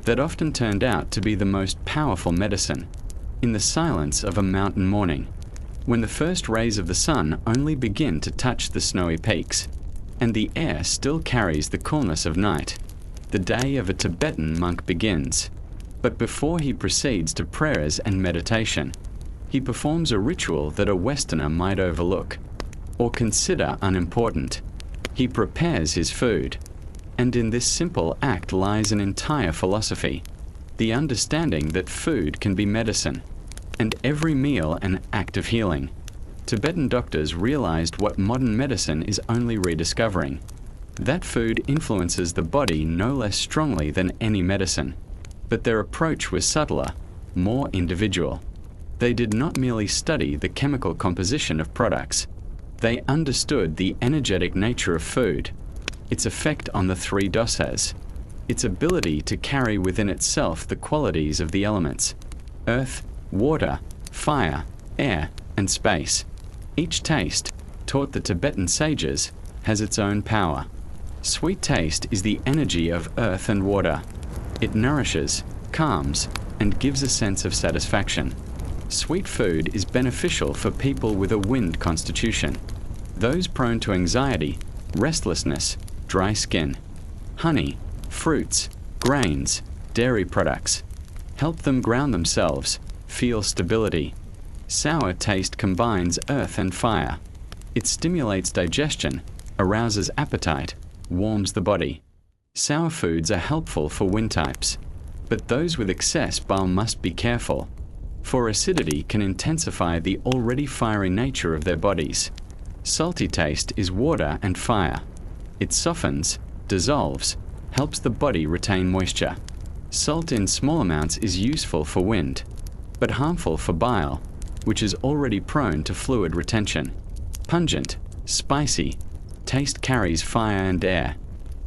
that often turned out to be the most powerful medicine. In the silence of a mountain morning, when the first rays of the sun only begin to touch the snowy peaks, and the air still carries the coolness of night, the day of a Tibetan monk begins. But before he proceeds to prayers and meditation, he performs a ritual that a Westerner might overlook or consider unimportant. He prepares his food. And in this simple act lies an entire philosophy, the understanding that food can be medicine, and every meal an act of healing. Tibetan doctors realized what modern medicine is only rediscovering, that food influences the body no less strongly than any medicine. But their approach was subtler, more individual. They did not merely study the chemical composition of products. They understood the energetic nature of food, its effect on the three doshas, its ability to carry within itself the qualities of the elements: earth, water, fire, air, and space. Each taste, taught the Tibetan sages, has its own power. Sweet taste is the energy of earth and water. It nourishes, calms, and gives a sense of satisfaction. Sweet food is beneficial for people with a wind constitution, those prone to anxiety, restlessness, dry skin. Honey, fruits, grains, dairy products help them ground themselves, feel stability. Sour taste combines earth and fire. It stimulates digestion, arouses appetite, warms the body. Sour foods are helpful for wind types, but those with excess bile must be careful, for acidity can intensify the already fiery nature of their bodies. Salty taste is water and fire. It softens, dissolves, helps the body retain moisture. Salt in small amounts is useful for wind, but harmful for bile, which is already prone to fluid retention. Pungent, spicy, taste carries fire and air.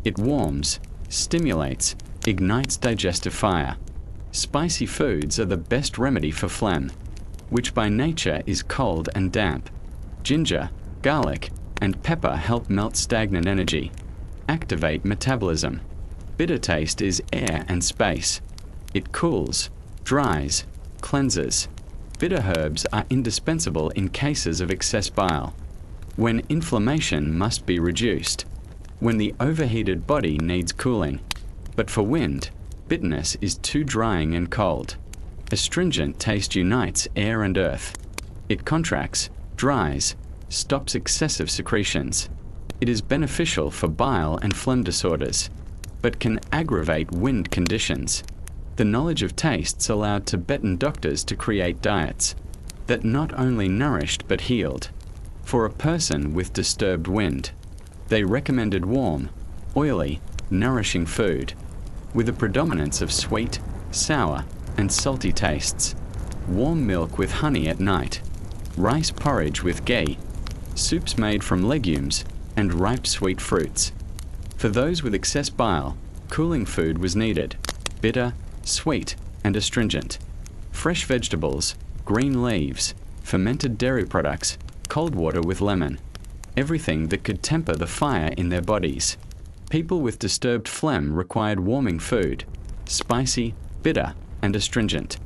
It warms, stimulates, ignites digestive fire. Spicy foods are the best remedy for phlegm, which by nature is cold and damp. Ginger, garlic, and pepper help melt stagnant energy, activate metabolism. Bitter taste is air and space. It cools, dries, cleanses. Bitter herbs are indispensable in cases of excess bile, when inflammation must be reduced, when the overheated body needs cooling. But for wind, bitterness is too drying and cold. Astringent taste unites air and earth. It contracts, dries, stops excessive secretions. It is beneficial for bile and phlegm disorders, but can aggravate wind conditions. The knowledge of tastes allowed Tibetan doctors to create diets that not only nourished but healed. For a person with disturbed wind, they recommended warm, oily, nourishing food, with a predominance of sweet, sour, and salty tastes. Warm milk with honey at night, rice porridge with ghee, soups made from legumes, and ripe sweet fruits. For those with excess bile, cooling food was needed: bitter, sweet, and astringent. Fresh vegetables, green leaves, fermented dairy products, cold water with lemon. Everything that could temper the fire in their bodies. People with disturbed phlegm required warming food: spicy, bitter, and astringent.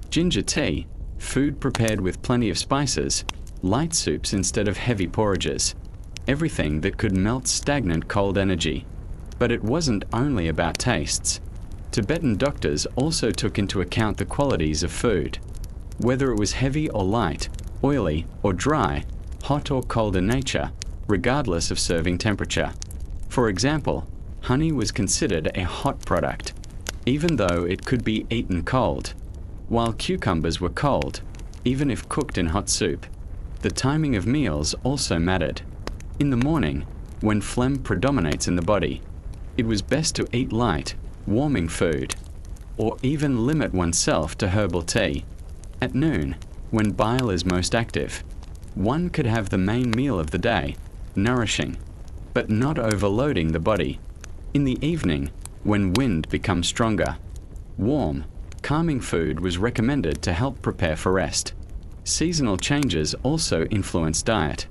Ginger tea, food prepared with plenty of spices, light soups instead of heavy porridges. Everything that could melt stagnant cold energy. But it wasn't only about tastes. Tibetan doctors also took into account the qualities of food, whether it was heavy or light, oily or dry, hot or cold in nature, regardless of serving temperature. For example, honey was considered a hot product, even though it could be eaten cold, while cucumbers were cold, even if cooked in hot soup. The timing of meals also mattered. In the morning, when phlegm predominates in the body, it was best to eat light, warming food, or even limit oneself to herbal tea. At noon, when bile is most active, one could have the main meal of the day, nourishing, but not overloading the body. In the evening, when wind becomes stronger, warm, calming food was recommended to help prepare for rest. Seasonal changes also influence diet.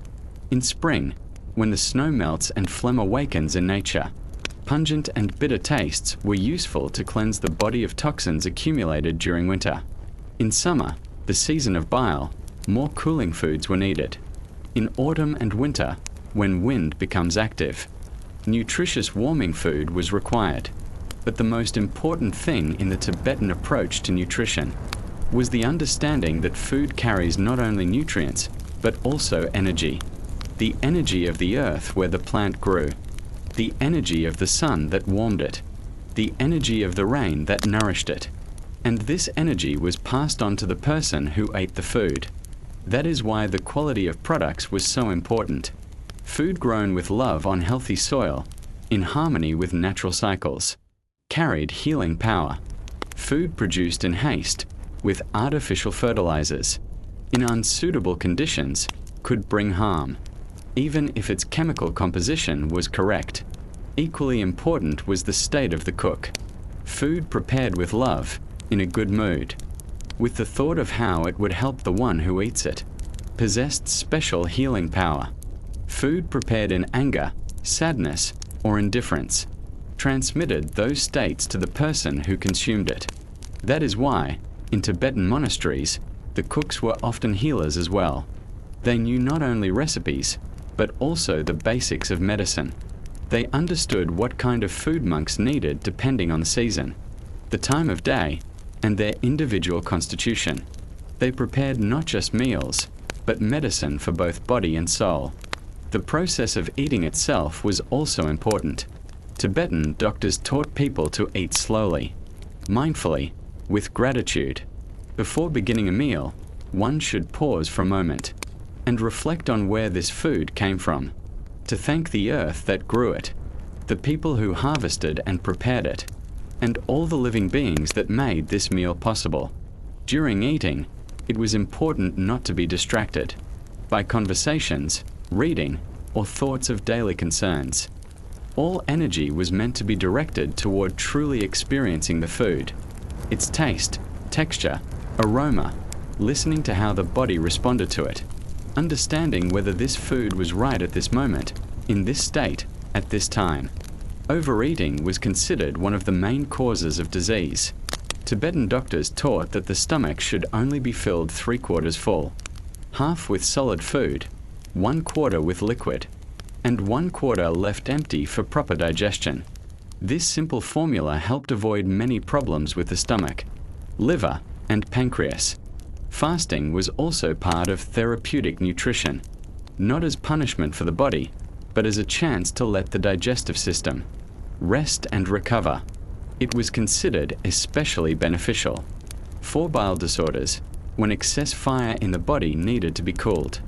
In spring, when the snow melts and phlegm awakens in nature, pungent and bitter tastes were useful to cleanse the body of toxins accumulated during winter. In summer, the season of bile, more cooling foods were needed. In autumn and winter, when wind becomes active, nutritious warming food was required. But the most important thing in the Tibetan approach to nutrition was the understanding that food carries not only nutrients, but also energy. The energy of the earth where the plant grew, the energy of the sun that warmed it, the energy of the rain that nourished it. And this energy was passed on to the person who ate the food. That is why the quality of products was so important. Food grown with love on healthy soil, in harmony with natural cycles, carried healing power. Food produced in haste, with artificial fertilizers, in unsuitable conditions, could bring harm, even if its chemical composition was correct. Equally important was the state of the cook. Food prepared with love, in a good mood, with the thought of how it would help the one who eats it, possessed special healing power. Food prepared in anger, sadness, or indifference transmitted those states to the person who consumed it. That is why, in Tibetan monasteries, the cooks were often healers as well. They knew not only recipes, but also the basics of medicine. They understood what kind of food monks needed depending on the season, the time of day, and their individual constitution. They prepared not just meals, but medicine for both body and soul. The process of eating itself was also important. Tibetan doctors taught people to eat slowly, mindfully, with gratitude. Before beginning a meal, one should pause for a moment and reflect on where this food came from, to thank the earth that grew it, the people who harvested and prepared it, and all the living beings that made this meal possible. During eating, it was important not to be distracted by conversations, reading, or thoughts of daily concerns. All energy was meant to be directed toward truly experiencing the food, its taste, texture, aroma, listening to how the body responded to it, understanding whether this food was right at this moment, in this state, at this time. Overeating was considered one of the main causes of disease. Tibetan doctors taught that the stomach should only be filled 3/4 full, half with solid food, 1/4 with liquid, and 1/4 left empty for proper digestion. This simple formula helped avoid many problems with the stomach, liver, and pancreas. Fasting was also part of therapeutic nutrition, not as punishment for the body, but as a chance to let the digestive system rest and recover. It was considered especially beneficial for bile disorders, when excess fire in the body needed to be cooled.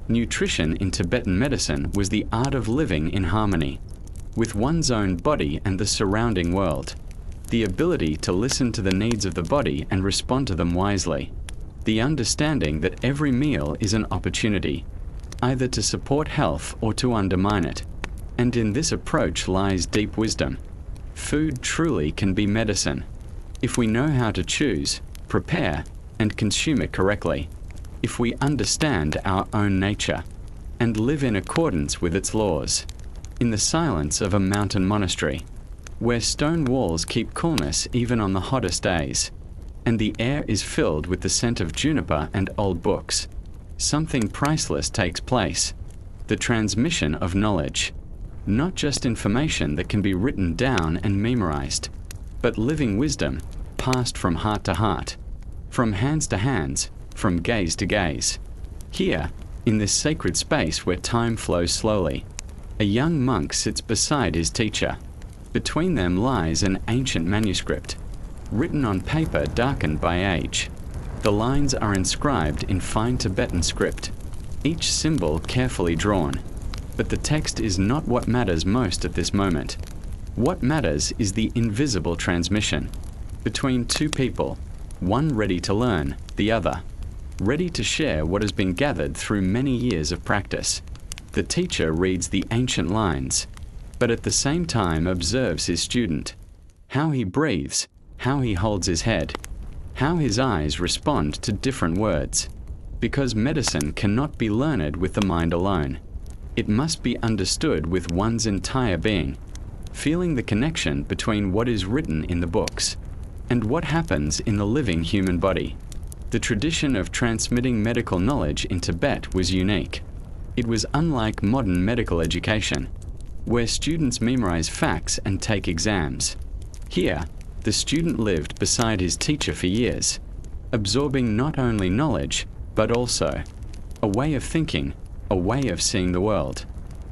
Nutrition in Tibetan medicine was the art of living in harmony with one's own body and the surrounding world, the ability to listen to the needs of the body and respond to them wisely, the understanding that every meal is an opportunity, either to support health or to undermine it. And in this approach lies deep wisdom. Food truly can be medicine, if we know how to choose, prepare, and consume it correctly, if we understand our own nature, and live in accordance with its laws. In the silence of a mountain monastery, where stone walls keep coolness even on the hottest days, and the air is filled with the scent of juniper and old books, something priceless takes place, the transmission of knowledge. Not just information that can be written down and memorized, but living wisdom passed from heart to heart, from hands to hands, from gaze to gaze. Here, in this sacred space where time flows slowly, a young monk sits beside his teacher. Between them lies an ancient manuscript, written on paper darkened by age. The lines are inscribed in fine Tibetan script, each symbol carefully drawn. But the text is not what matters most at this moment. What matters is the invisible transmission between two people, one ready to learn, the other ready to share what has been gathered through many years of practice. The teacher reads the ancient lines, but at the same time observes his student, how he breathes, how he holds his head, how his eyes respond to different words. Because medicine cannot be learned with the mind alone. It must be understood with one's entire being, feeling the connection between what is written in the books and what happens in the living human body. The tradition of transmitting medical knowledge in Tibet was unique. It was unlike modern medical education, where students memorize facts and take exams. Here, the student lived beside his teacher for years, absorbing not only knowledge, but also a way of thinking, a way of seeing the world,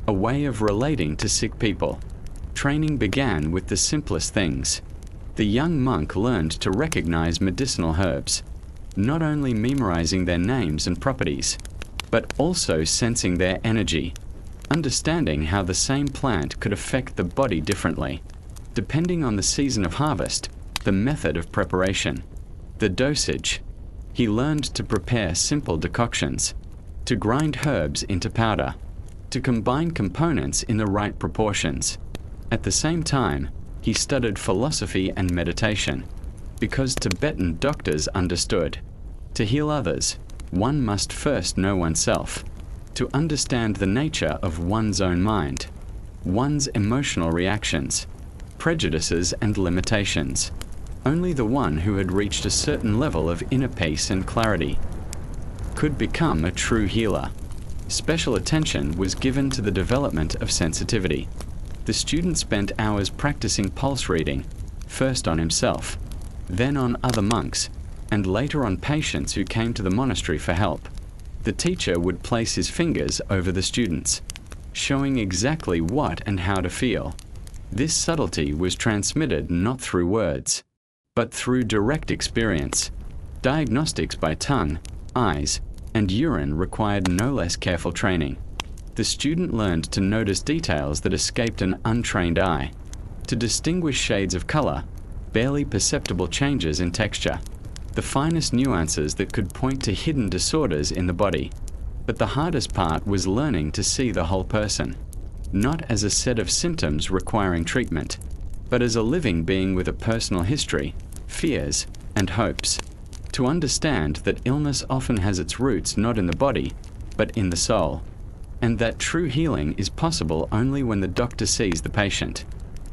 a way of relating to sick people, Training began with the simplest things. The young monk learned to recognize medicinal herbs, not only memorizing their names and properties, but also sensing their energy, understanding how the same plant could affect the body differently, depending on the season of harvest, the method of preparation, the dosage. He learned to prepare simple decoctions, to grind herbs into powder, to combine components in the right proportions. At the same time, he studied philosophy and meditation, because Tibetan doctors understood. To heal others, one must first know oneself, to understand the nature of one's own mind, one's emotional reactions, prejudices and limitations. Only the one who had reached a certain level of inner peace and clarity could become a true healer. Special attention was given to the development of sensitivity. The student spent hours practicing pulse reading, first on himself, then on other monks, and later on patients who came to the monastery for help. The teacher would place his fingers over the students, showing exactly what and how to feel. This subtlety was transmitted not through words, but through direct experience. Diagnostics by tongue, eyes, and urine required no less careful training. The student learned to notice details that escaped an untrained eye, to distinguish shades of color, barely perceptible changes in texture, the finest nuances that could point to hidden disorders in the body. But the hardest part was learning to see the whole person, not as a set of symptoms requiring treatment, but as a living being with a personal history, fears, and hopes. To understand that illness often has its roots not in the body, but in the soul, and that true healing is possible only when the doctor sees the patient,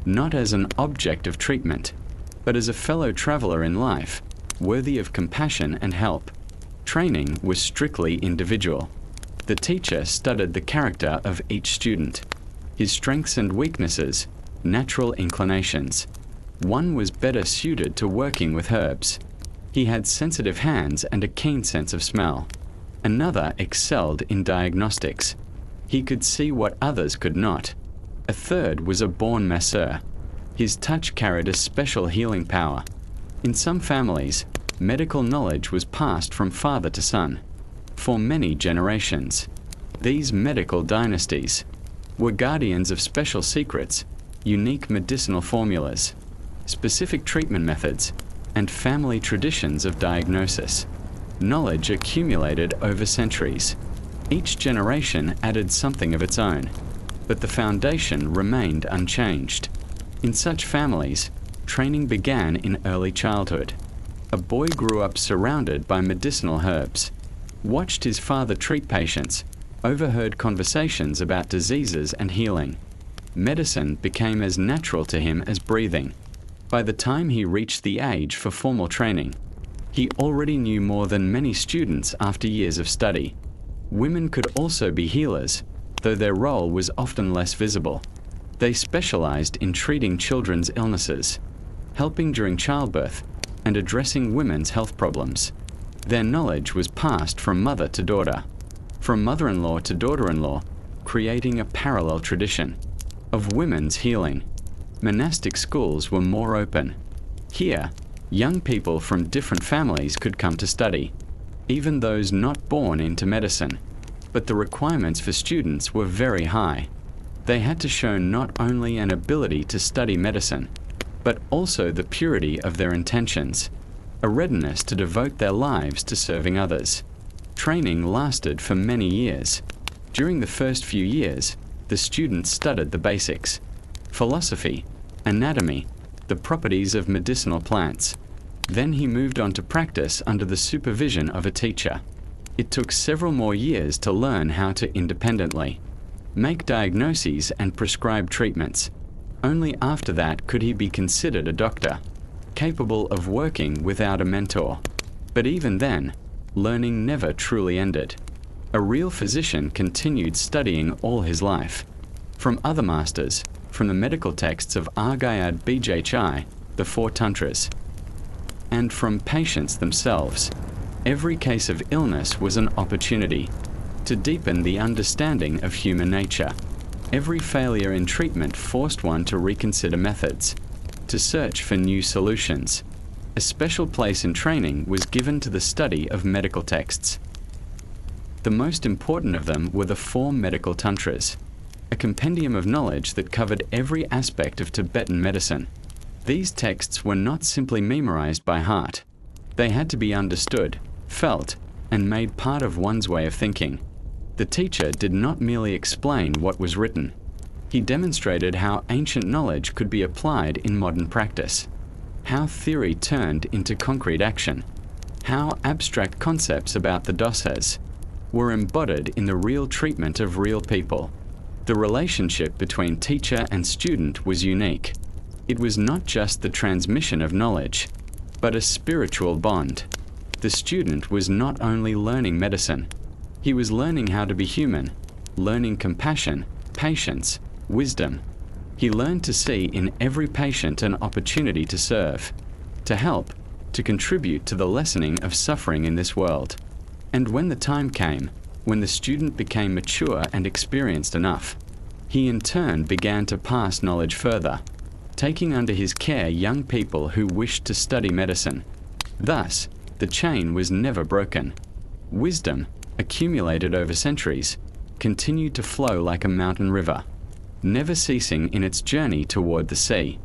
not as an object of treatment, but as a fellow traveler in life, worthy of compassion and help. Training was strictly individual. The teacher studied the character of each student, his strengths and weaknesses, natural inclinations. One was better suited to working with herbs. He had sensitive hands and a keen sense of smell. Another excelled in diagnostics. He could see what others could not. A third was a born masseur. His touch carried a special healing power. In some families, medical knowledge was passed from father to son for many generations. These medical dynasties were guardians of special secrets, unique medicinal formulas, specific treatment methods, and family traditions of diagnosis. Knowledge accumulated over centuries. Each generation added something of its own, but the foundation remained unchanged. In such families, training began in early childhood. A boy grew up surrounded by medicinal herbs, watched his father treat patients, overheard conversations about diseases and healing. Medicine became as natural to him as breathing. By the time he reached the age for formal training, he already knew more than many students after years of study. Women could also be healers, though their role was often less visible. They specialized in treating children's illnesses, helping during childbirth, and addressing women's health problems. Their knowledge was passed from mother to daughter, from mother-in-law to daughter-in-law, creating a parallel tradition of women's healing. Monastic schools were more open. Here, young people from different families could come to study, even those not born into medicine. But the requirements for students were very high. They had to show not only an ability to study medicine, but also the purity of their intentions, a readiness to devote their lives to serving others. Training lasted for many years. During the first few years, the students studied the basics: philosophy, anatomy, the properties of medicinal plants. Then he moved on to practice under the supervision of a teacher. It took several more years to learn how to independently make diagnoses and prescribe treatments. Only after that could he be considered a doctor, capable of working without a mentor. But even then, learning never truly ended. A real physician continued studying all his life. From other masters, from the medical texts of Argyad Bjhi, the Four Tantras, and from patients themselves, every case of illness was an opportunity to deepen the understanding of human nature. Every failure in treatment forced one to reconsider methods, to search for new solutions. A special place in training was given to the study of medical texts. The most important of them were the 4 medical tantras, a compendium of knowledge that covered every aspect of Tibetan medicine. These texts were not simply memorized by heart. They had to be understood, felt, and made part of one's way of thinking. The teacher did not merely explain what was written. He demonstrated how ancient knowledge could be applied in modern practice, how theory turned into concrete action, how abstract concepts about the doshas were embodied in the real treatment of real people. The relationship between teacher and student was unique. It was not just the transmission of knowledge, but a spiritual bond. The student was not only learning medicine, he was learning how to be human, learning compassion, patience, wisdom. He learned to see in every patient an opportunity to serve, to help, to contribute to the lessening of suffering in this world. And when the time came, when the student became mature and experienced enough, he in turn began to pass knowledge further, taking under his care young people who wished to study medicine. Thus, the chain was never broken. Wisdom, accumulated over centuries, continued to flow like a mountain river, never ceasing in its journey toward the sea.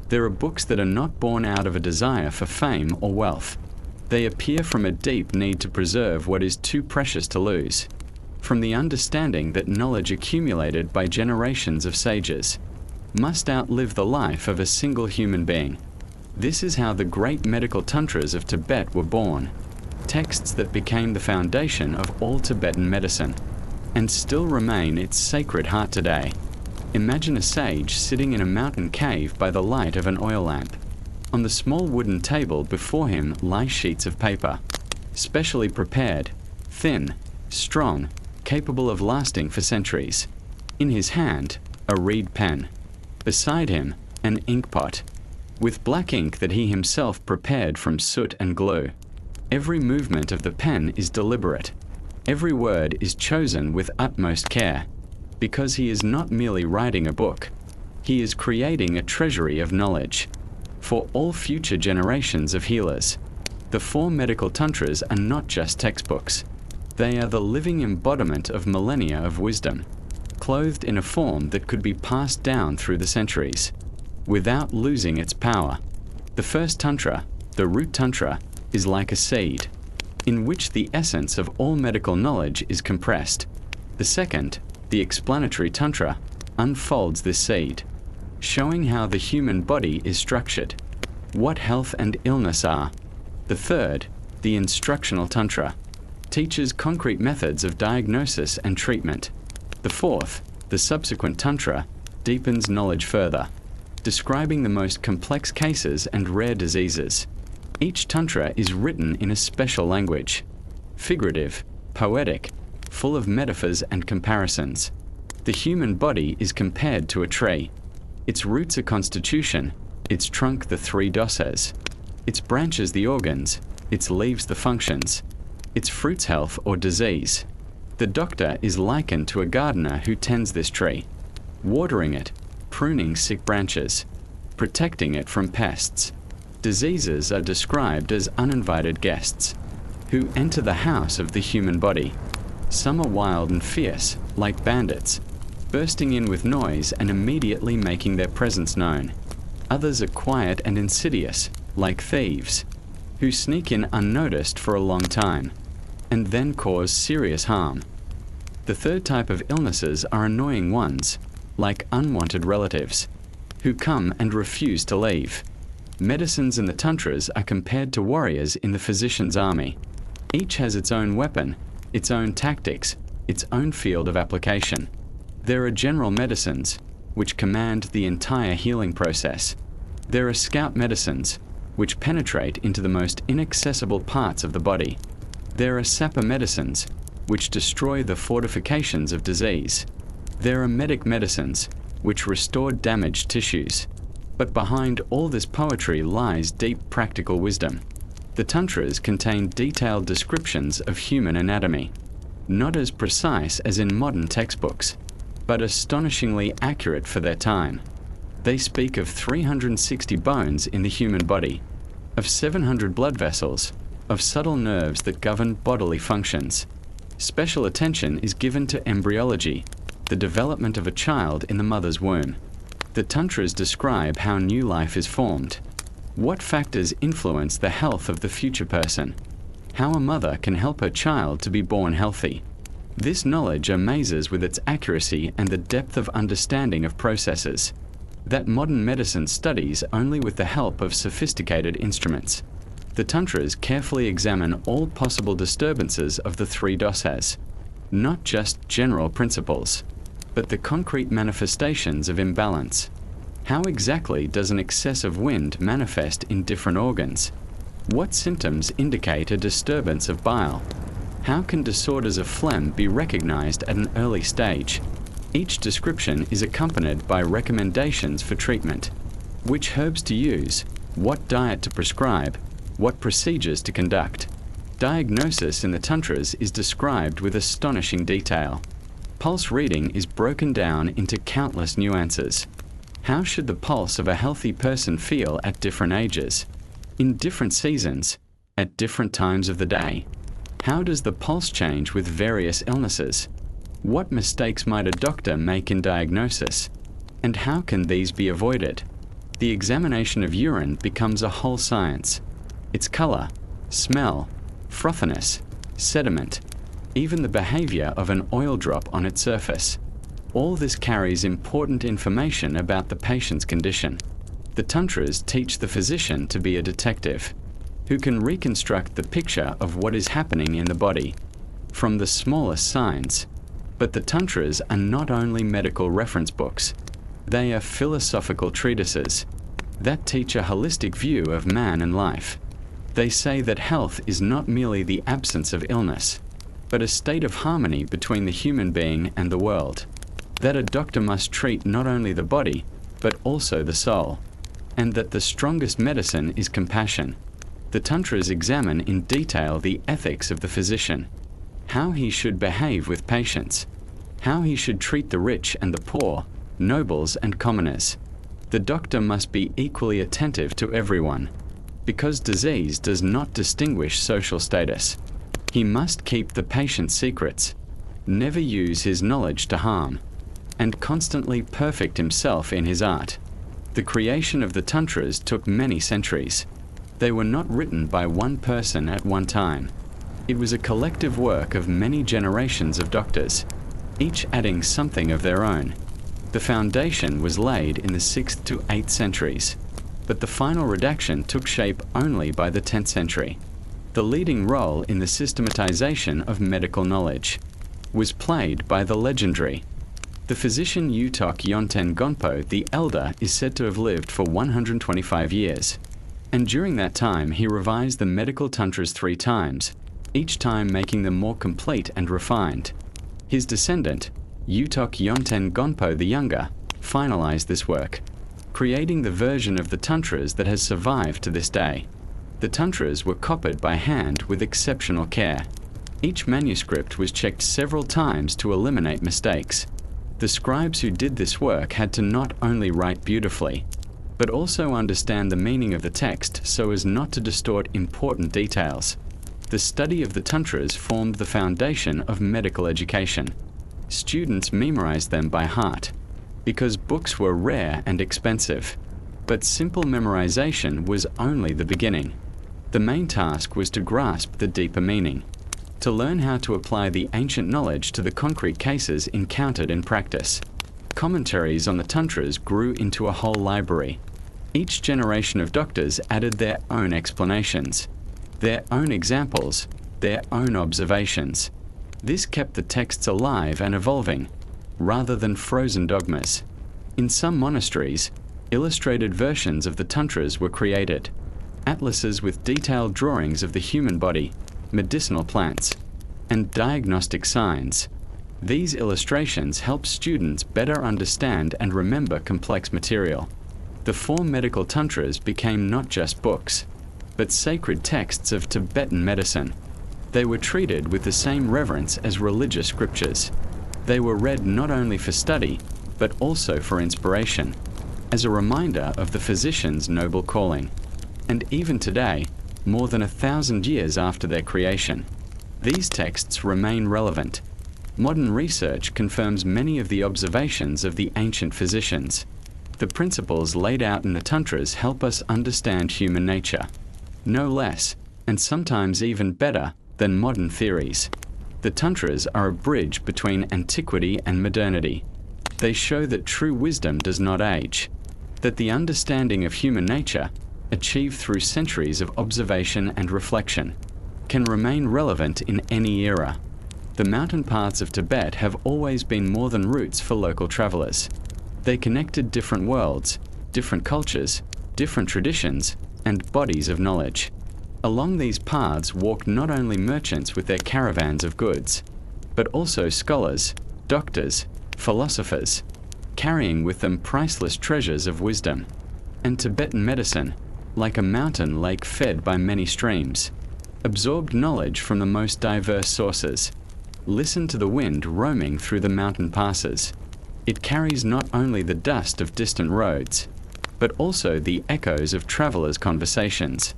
There are books that are not born out of a desire for fame or wealth. They appear from a deep need to preserve what is too precious to lose, from the understanding that knowledge accumulated by generations of sages must outlive the life of a single human being. This is how the great medical tantras of Tibet were born, texts that became the foundation of all Tibetan medicine, and still remain its sacred heart today. Imagine a sage sitting in a mountain cave by the light of an oil lamp. On the small wooden table before him lie sheets of paper, specially prepared, thin, strong, capable of lasting for centuries. In his hand, a reed pen. Beside him, an ink pot, with black ink that he himself prepared from soot and glue. Every movement of the pen is deliberate. Every word is chosen with utmost care, because he is not merely writing a book. He is creating a treasury of knowledge for all future generations of healers. The 4 medical tantras are not just textbooks. They are the living embodiment of millennia of wisdom, clothed in a form that could be passed down through the centuries, without losing its power. The first tantra, the root tantra, is like a seed, in which the essence of all medical knowledge is compressed. The second, the explanatory tantra, unfolds this seed, showing how the human body is structured, what health and illness are. The third, the instructional tantra, teaches concrete methods of diagnosis and treatment. The fourth, the subsequent tantra, deepens knowledge further, describing the most complex cases and rare diseases. Each tantra is written in a special language, figurative, poetic, full of metaphors and comparisons. The human body is compared to a tree. Its roots are constitution, its trunk the 3 doshas, its branches the organs, its leaves the functions, its fruits health or disease. The doctor is likened to a gardener who tends this tree, watering it, pruning sick branches, protecting it from pests. Diseases are described as uninvited guests who enter the house of the human body. Some are wild and fierce, like bandits, bursting in with noise and immediately making their presence known. Others are quiet and insidious, like thieves, who sneak in unnoticed for a long time, and then cause serious harm. The third type of illnesses are annoying ones, like unwanted relatives, who come and refuse to leave. Medicines in the tantras are compared to warriors in the physician's army. Each has its own weapon, its own tactics, its own field of application. There are general medicines, which command the entire healing process. There are scout medicines, which penetrate into the most inaccessible parts of the body. There are sapper medicines, which destroy the fortifications of disease. There are medic medicines, which restore damaged tissues. But behind all this poetry lies deep practical wisdom. The tantras contain detailed descriptions of human anatomy, not as precise as in modern textbooks, but astonishingly accurate for their time. They speak of 360 bones in the human body, of 700 blood vessels, of subtle nerves that govern bodily functions. Special attention is given to embryology, the development of a child in the mother's womb. The Tantras describe how new life is formed, what factors influence the health of the future person, how a mother can help her child to be born healthy. This knowledge amazes with its accuracy and the depth of understanding of processes that modern medicine studies only with the help of sophisticated instruments. The Tantras carefully examine all possible disturbances of the three doshas, not just general principles, but the concrete manifestations of imbalance. How exactly does an excess of wind manifest in different organs? What symptoms indicate a disturbance of bile? How can disorders of phlegm be recognized at an early stage? Each description is accompanied by recommendations for treatment, which herbs to use, what diet to prescribe, what procedures to conduct. Diagnosis in the Tantras is described with astonishing detail. Pulse reading is broken down into countless nuances. How should the pulse of a healthy person feel at different ages, in different seasons, at different times of the day? How does the pulse change with various illnesses? What mistakes might a doctor make in diagnosis? And how can these be avoided? The examination of urine becomes a whole science. Its color, smell, frothiness, sediment, even the behavior of an oil drop on its surface. All this carries important information about the patient's condition. The Tantras teach the physician to be a detective, who can reconstruct the picture of what is happening in the body, from the smallest signs. But the Tantras are not only medical reference books, they are philosophical treatises that teach a holistic view of man and life. They say that health is not merely the absence of illness, but a state of harmony between the human being and the world. That a doctor must treat not only the body, but also the soul, and that the strongest medicine is compassion. The Tantras examine in detail the ethics of the physician, how he should behave with patients, how he should treat the rich and the poor, nobles and commoners. The doctor must be equally attentive to everyone, because disease does not distinguish social status. He must keep the patient's secrets, never use his knowledge to harm, and constantly perfect himself in his art. The creation of the Tantras took many centuries. They were not written by one person at one time. It was a collective work of many generations of doctors, each adding something of their own. The foundation was laid in the 6th to 8th centuries, but the final redaction took shape only by the 10th century. The leading role in the systematization of medical knowledge was played by the legendary. The physician Yutok Yonten Gonpo the Elder is said to have lived for 125 years, and during that time he revised the medical tantras 3 times, each time making them more complete and refined. His descendant, Yutok Yonten Gonpo the Younger, finalized this work, creating the version of the tantras that has survived to this day. The tantras were copied by hand with exceptional care. Each manuscript was checked several times to eliminate mistakes. The scribes who did this work had to not only write beautifully, but also understand the meaning of the text so as not to distort important details. The study of the tantras formed the foundation of medical education. Students memorized them by heart, because books were rare and expensive. But simple memorization was only the beginning. The main task was to grasp the deeper meaning, to learn how to apply the ancient knowledge to the concrete cases encountered in practice. Commentaries on the tantras grew into a whole library. Each generation of doctors added their own explanations, their own examples, their own observations. This kept the texts alive and evolving, rather than frozen dogmas. In some monasteries, illustrated versions of the tantras were created, atlases with detailed drawings of the human body, medicinal plants, and diagnostic signs. These illustrations help students better understand and remember complex material. The 4 medical tantras became not just books, but sacred texts of Tibetan medicine. They were treated with the same reverence as religious scriptures. They were read not only for study, but also for inspiration, as a reminder of the physician's noble calling. And even today, more than 1,000 years after their creation, these texts remain relevant. Modern research confirms many of the observations of the ancient physicians. The principles laid out in the tantras help us understand human nature, no less, and sometimes even better, than modern theories. The tantras are a bridge between antiquity and modernity. They show that true wisdom does not age, that the understanding of human nature, achieved through centuries of observation and reflection, can remain relevant in any era. The mountain paths of Tibet have always been more than routes for local travelers. They connected different worlds, different cultures, different traditions, and bodies of knowledge. Along these paths walked not only merchants with their caravans of goods, but also scholars, doctors, philosophers, carrying with them priceless treasures of wisdom. And Tibetan medicine, like a mountain lake fed by many streams, absorbed knowledge from the most diverse sources. Listen to the wind roaming through the mountain passes. It carries not only the dust of distant roads, but also the echoes of travelers' conversations.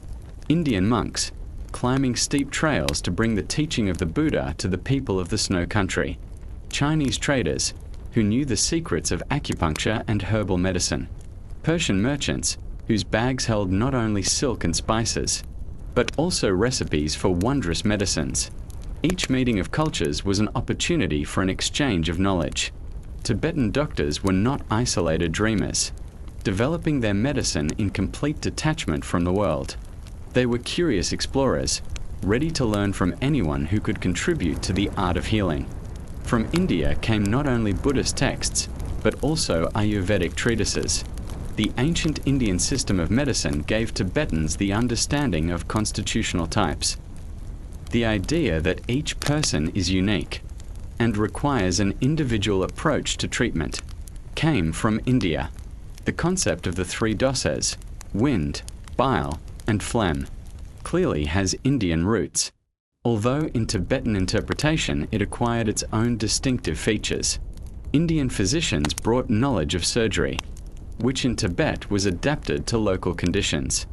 Indian monks, climbing steep trails to bring the teaching of the Buddha to the people of the snow country. Chinese traders, who knew the secrets of acupuncture and herbal medicine. Persian merchants, whose bags held not only silk and spices, but also recipes for wondrous medicines. Each meeting of cultures was an opportunity for an exchange of knowledge. Tibetan doctors were not isolated dreamers, developing their medicine in complete detachment from the world. They were curious explorers, ready to learn from anyone who could contribute to the art of healing. From India came not only Buddhist texts, but also Ayurvedic treatises. The ancient Indian system of medicine gave Tibetans the understanding of constitutional types. The idea that each person is unique and requires an individual approach to treatment came from India. The concept of the three doshas, wind, bile, and phlegm, clearly has Indian roots, although in Tibetan interpretation it acquired its own distinctive features. Indian physicians brought knowledge of surgery, which in Tibet was adapted to local conditions.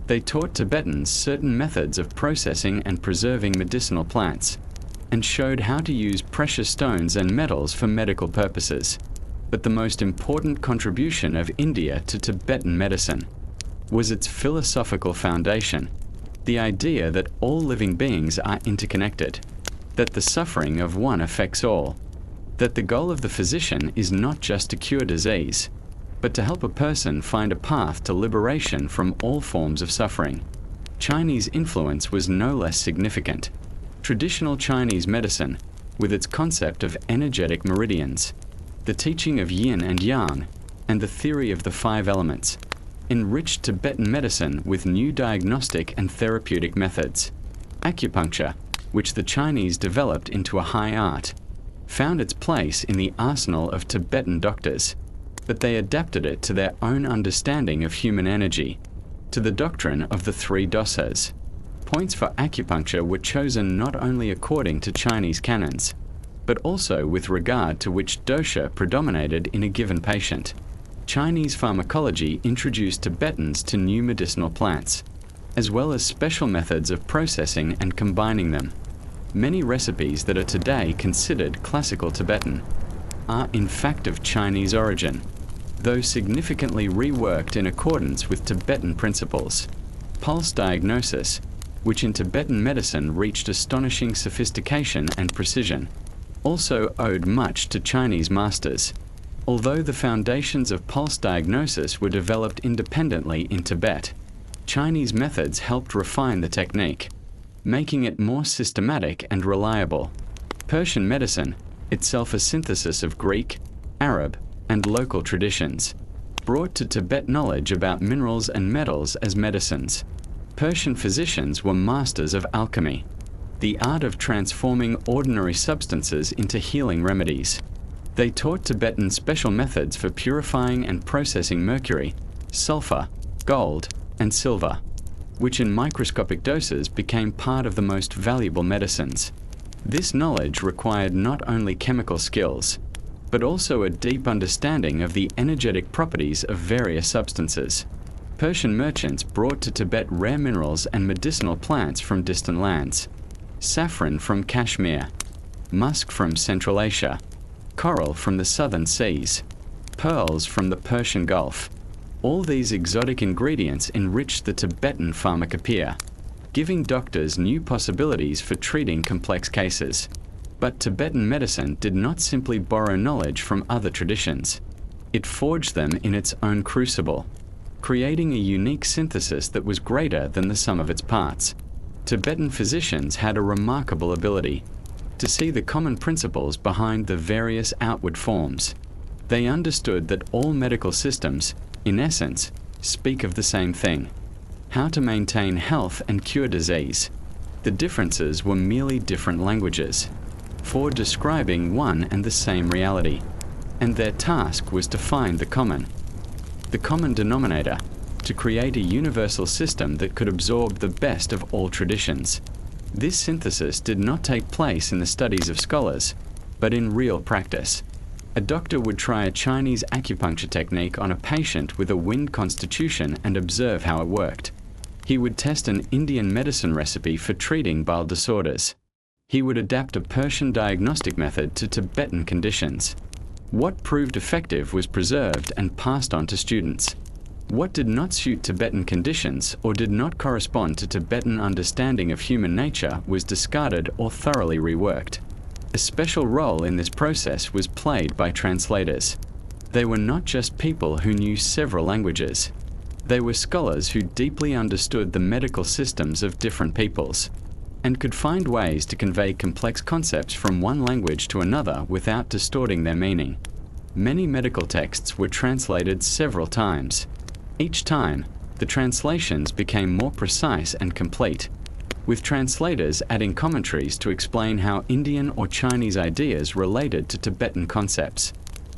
They taught Tibetans certain methods of processing and preserving medicinal plants, and showed how to use precious stones and metals for medical purposes. But the most important contribution of India to Tibetan medicine was its philosophical foundation, the idea that all living beings are interconnected, that the suffering of one affects all, that the goal of the physician is not just to cure disease, but to help a person find a path to liberation from all forms of suffering. Chinese influence was no less significant. Traditional Chinese medicine, with its concept of energetic meridians, the teaching of yin and yang, and the theory of the 5 elements, enriched Tibetan medicine with new diagnostic and therapeutic methods. Acupuncture, which the Chinese developed into a high art, found its place in the arsenal of Tibetan doctors, but they adapted it to their own understanding of human energy, to the doctrine of the 3 doshas. Points for acupuncture were chosen not only according to Chinese canons, but also with regard to which dosha predominated in a given patient. Chinese pharmacology introduced Tibetans to new medicinal plants, as well as special methods of processing and combining them. Many recipes that are today considered classical Tibetan are in fact of Chinese origin, though significantly reworked in accordance with Tibetan principles. Pulse diagnosis, which in Tibetan medicine reached astonishing sophistication and precision, also owed much to Chinese masters. Although the foundations of pulse diagnosis were developed independently in Tibet, Chinese methods helped refine the technique, making it more systematic and reliable. Persian medicine, itself a synthesis of Greek, Arab, and local traditions, brought to Tibet knowledge about minerals and metals as medicines. Persian physicians were masters of alchemy, the art of transforming ordinary substances into healing remedies. They taught Tibetans special methods for purifying and processing mercury, sulfur, gold, and silver, which in microscopic doses became part of the most valuable medicines. This knowledge required not only chemical skills, but also a deep understanding of the energetic properties of various substances. Persian merchants brought to Tibet rare minerals and medicinal plants from distant lands. Saffron from Kashmir, musk from Central Asia, coral from the southern seas, pearls from the Persian Gulf. All these exotic ingredients enriched the Tibetan pharmacopoeia, giving doctors new possibilities for treating complex cases. But Tibetan medicine did not simply borrow knowledge from other traditions. It forged them in its own crucible, creating a unique synthesis that was greater than the sum of its parts. Tibetan physicians had a remarkable ability to see the common principles behind the various outward forms. They understood that all medical systems, in essence, speak of the same thing: how to maintain health and cure disease. The differences were merely different languages for describing one and the same reality, and their task was to find the common denominator, to create a universal system that could absorb the best of all traditions. This synthesis did not take place in the studies of scholars, but in real practice. A doctor would try a Chinese acupuncture technique on a patient with a wind constitution and observe how it worked. He would test an Indian medicine recipe for treating bile disorders. He would adapt a Persian diagnostic method to Tibetan conditions. What proved effective was preserved and passed on to students. What did not suit Tibetan conditions or did not correspond to Tibetan understanding of human nature was discarded or thoroughly reworked. A special role in this process was played by translators. They were not just people who knew several languages. They were scholars who deeply understood the medical systems of different peoples and could find ways to convey complex concepts from one language to another without distorting their meaning. Many medical texts were translated several times. Each time, the translations became more precise and complete, with translators adding commentaries to explain how Indian or Chinese ideas related to Tibetan concepts.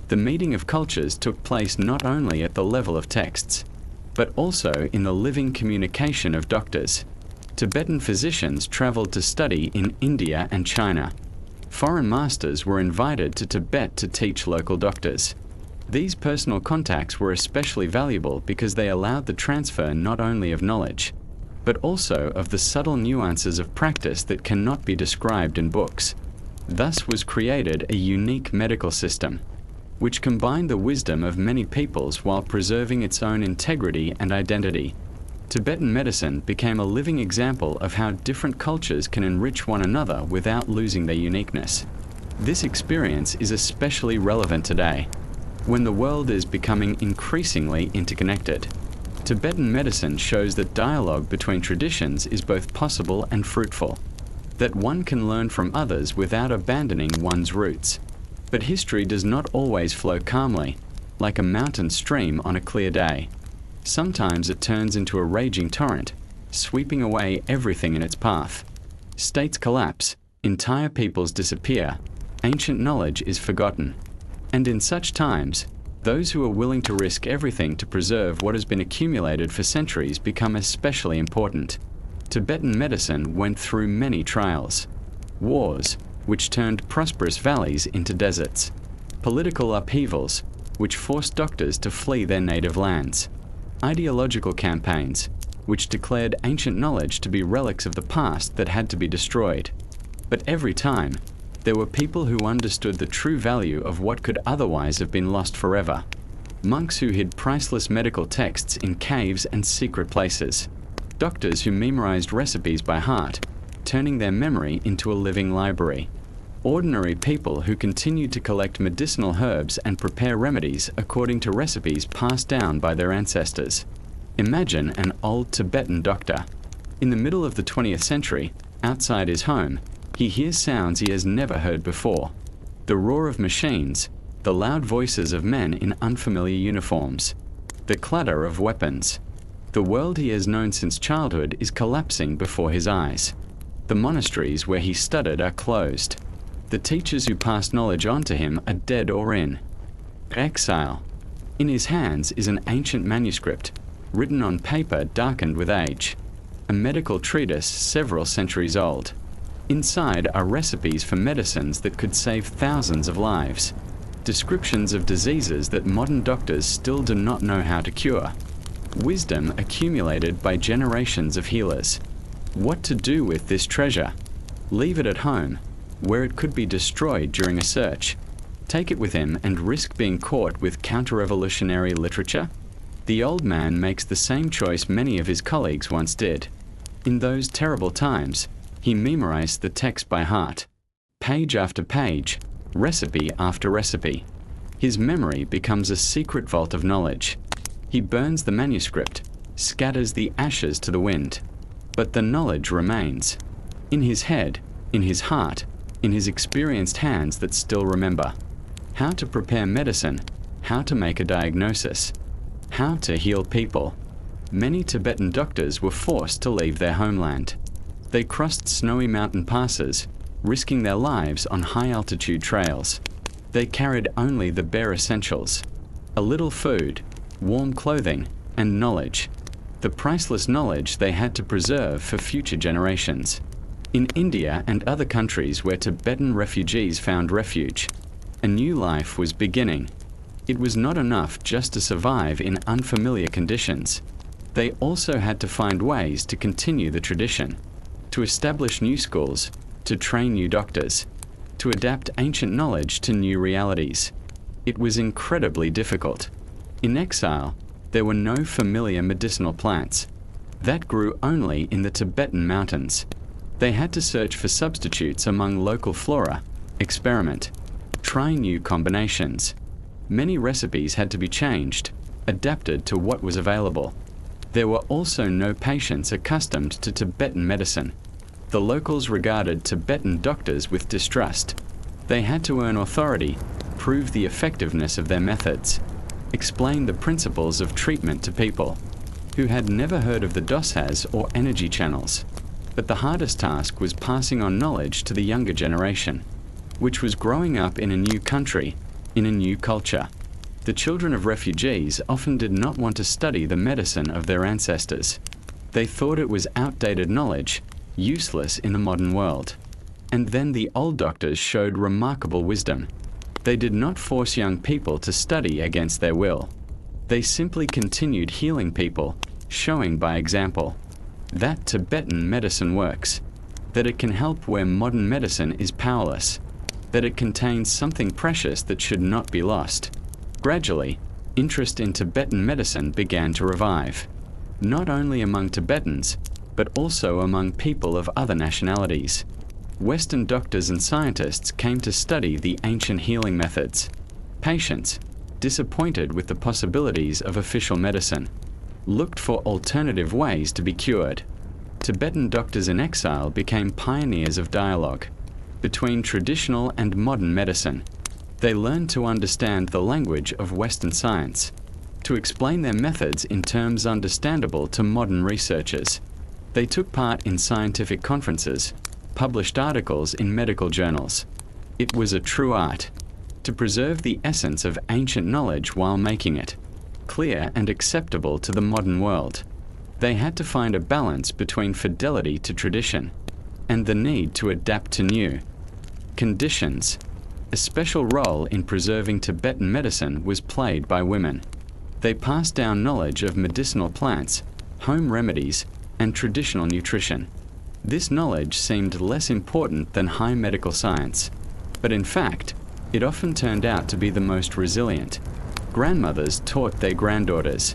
The meeting of cultures took place not only at the level of texts, but also in the living communication of doctors. Tibetan physicians traveled to study in India and China. Foreign masters were invited to Tibet to teach local doctors. These personal contacts were especially valuable because they allowed the transfer not only of knowledge, but also of the subtle nuances of practice that cannot be described in books. Thus was created a unique medical system, which combined the wisdom of many peoples while preserving its own integrity and identity. Tibetan medicine became a living example of how different cultures can enrich one another without losing their uniqueness. This experience is especially relevant today, when the world is becoming increasingly interconnected. Tibetan medicine shows that dialogue between traditions is both possible and fruitful, that one can learn from others without abandoning one's roots. But history does not always flow calmly, like a mountain stream on a clear day. Sometimes it turns into a raging torrent, sweeping away everything in its path. States collapse, entire peoples disappear, ancient knowledge is forgotten. And in such times, those who are willing to risk everything to preserve what has been accumulated for centuries become especially important. Tibetan medicine went through many trials. Wars, which turned prosperous valleys into deserts. Political upheavals, which forced doctors to flee their native lands. Ideological campaigns, which declared ancient knowledge to be relics of the past that had to be destroyed. But every time, there were people who understood the true value of what could otherwise have been lost forever. Monks who hid priceless medical texts in caves and secret places. Doctors who memorized recipes by heart, turning their memory into a living library. Ordinary people who continued to collect medicinal herbs and prepare remedies according to recipes passed down by their ancestors. Imagine an old Tibetan doctor. In the middle of the 20th century, outside his home, he hears sounds he has never heard before. The roar of machines, the loud voices of men in unfamiliar uniforms, the clatter of weapons. The world he has known since childhood is collapsing before his eyes. The monasteries where he studied are closed. The teachers who passed knowledge on to him are dead or in exile. In his hands is an ancient manuscript, written on paper darkened with age, a medical treatise several centuries old. Inside are recipes for medicines that could save thousands of lives, descriptions of diseases that modern doctors still do not know how to cure, wisdom accumulated by generations of healers. What to do with this treasure? Leave it at home, where it could be destroyed during a search. Take it with him and risk being caught with counter-revolutionary literature? The old man makes the same choice many of his colleagues once did. In those terrible times, he memorized the text by heart, page after page, recipe after recipe. His memory becomes a secret vault of knowledge. He burns the manuscript, scatters the ashes to the wind, but the knowledge remains. In his head, in his heart, in his experienced hands that still remember. How to prepare medicine, how to make a diagnosis, how to heal people. Many Tibetan doctors were forced to leave their homeland. They crossed snowy mountain passes, risking their lives on high-altitude trails. They carried only the bare essentials: a little food, warm clothing, and knowledge. The priceless knowledge they had to preserve for future generations. In India and other countries where Tibetan refugees found refuge, a new life was beginning. It was not enough just to survive in unfamiliar conditions. They also had to find ways to continue the tradition, to establish new schools, to train new doctors, to adapt ancient knowledge to new realities. It was incredibly difficult. In exile, there were no familiar medicinal plants. That grew only in the Tibetan mountains. They had to search for substitutes among local flora, experiment, try new combinations. Many recipes had to be changed, adapted to what was available. There were also no patients accustomed to Tibetan medicine. The locals regarded Tibetan doctors with distrust. They had to earn authority, prove the effectiveness of their methods, explain the principles of treatment to people who had never heard of the doshas or energy channels. But the hardest task was passing on knowledge to the younger generation, which was growing up in a new country, in a new culture. The children of refugees often did not want to study the medicine of their ancestors. They thought it was outdated knowledge, useless in the modern world. And then the old doctors showed remarkable wisdom. They did not force young people to study against their will. They simply continued healing people, showing by example that Tibetan medicine works, that it can help where modern medicine is powerless, that it contains something precious that should not be lost. Gradually, interest in Tibetan medicine began to revive, not only among Tibetans, but also among people of other nationalities. Western doctors and scientists came to study the ancient healing methods. Patients, disappointed with the possibilities of official medicine, looked for alternative ways to be cured. Tibetan doctors in exile became pioneers of dialogue between traditional and modern medicine. They learned to understand the language of Western science, to explain their methods in terms understandable to modern researchers. They took part in scientific conferences, published articles in medical journals. It was a true art, to preserve the essence of ancient knowledge while making it clear and acceptable to the modern world. They had to find a balance between fidelity to tradition and the need to adapt to new conditions. A special role in preserving Tibetan medicine was played by women. They passed down knowledge of medicinal plants, home remedies, and traditional nutrition. This knowledge seemed less important than high medical science, but in fact, it often turned out to be the most resilient. Grandmothers taught their granddaughters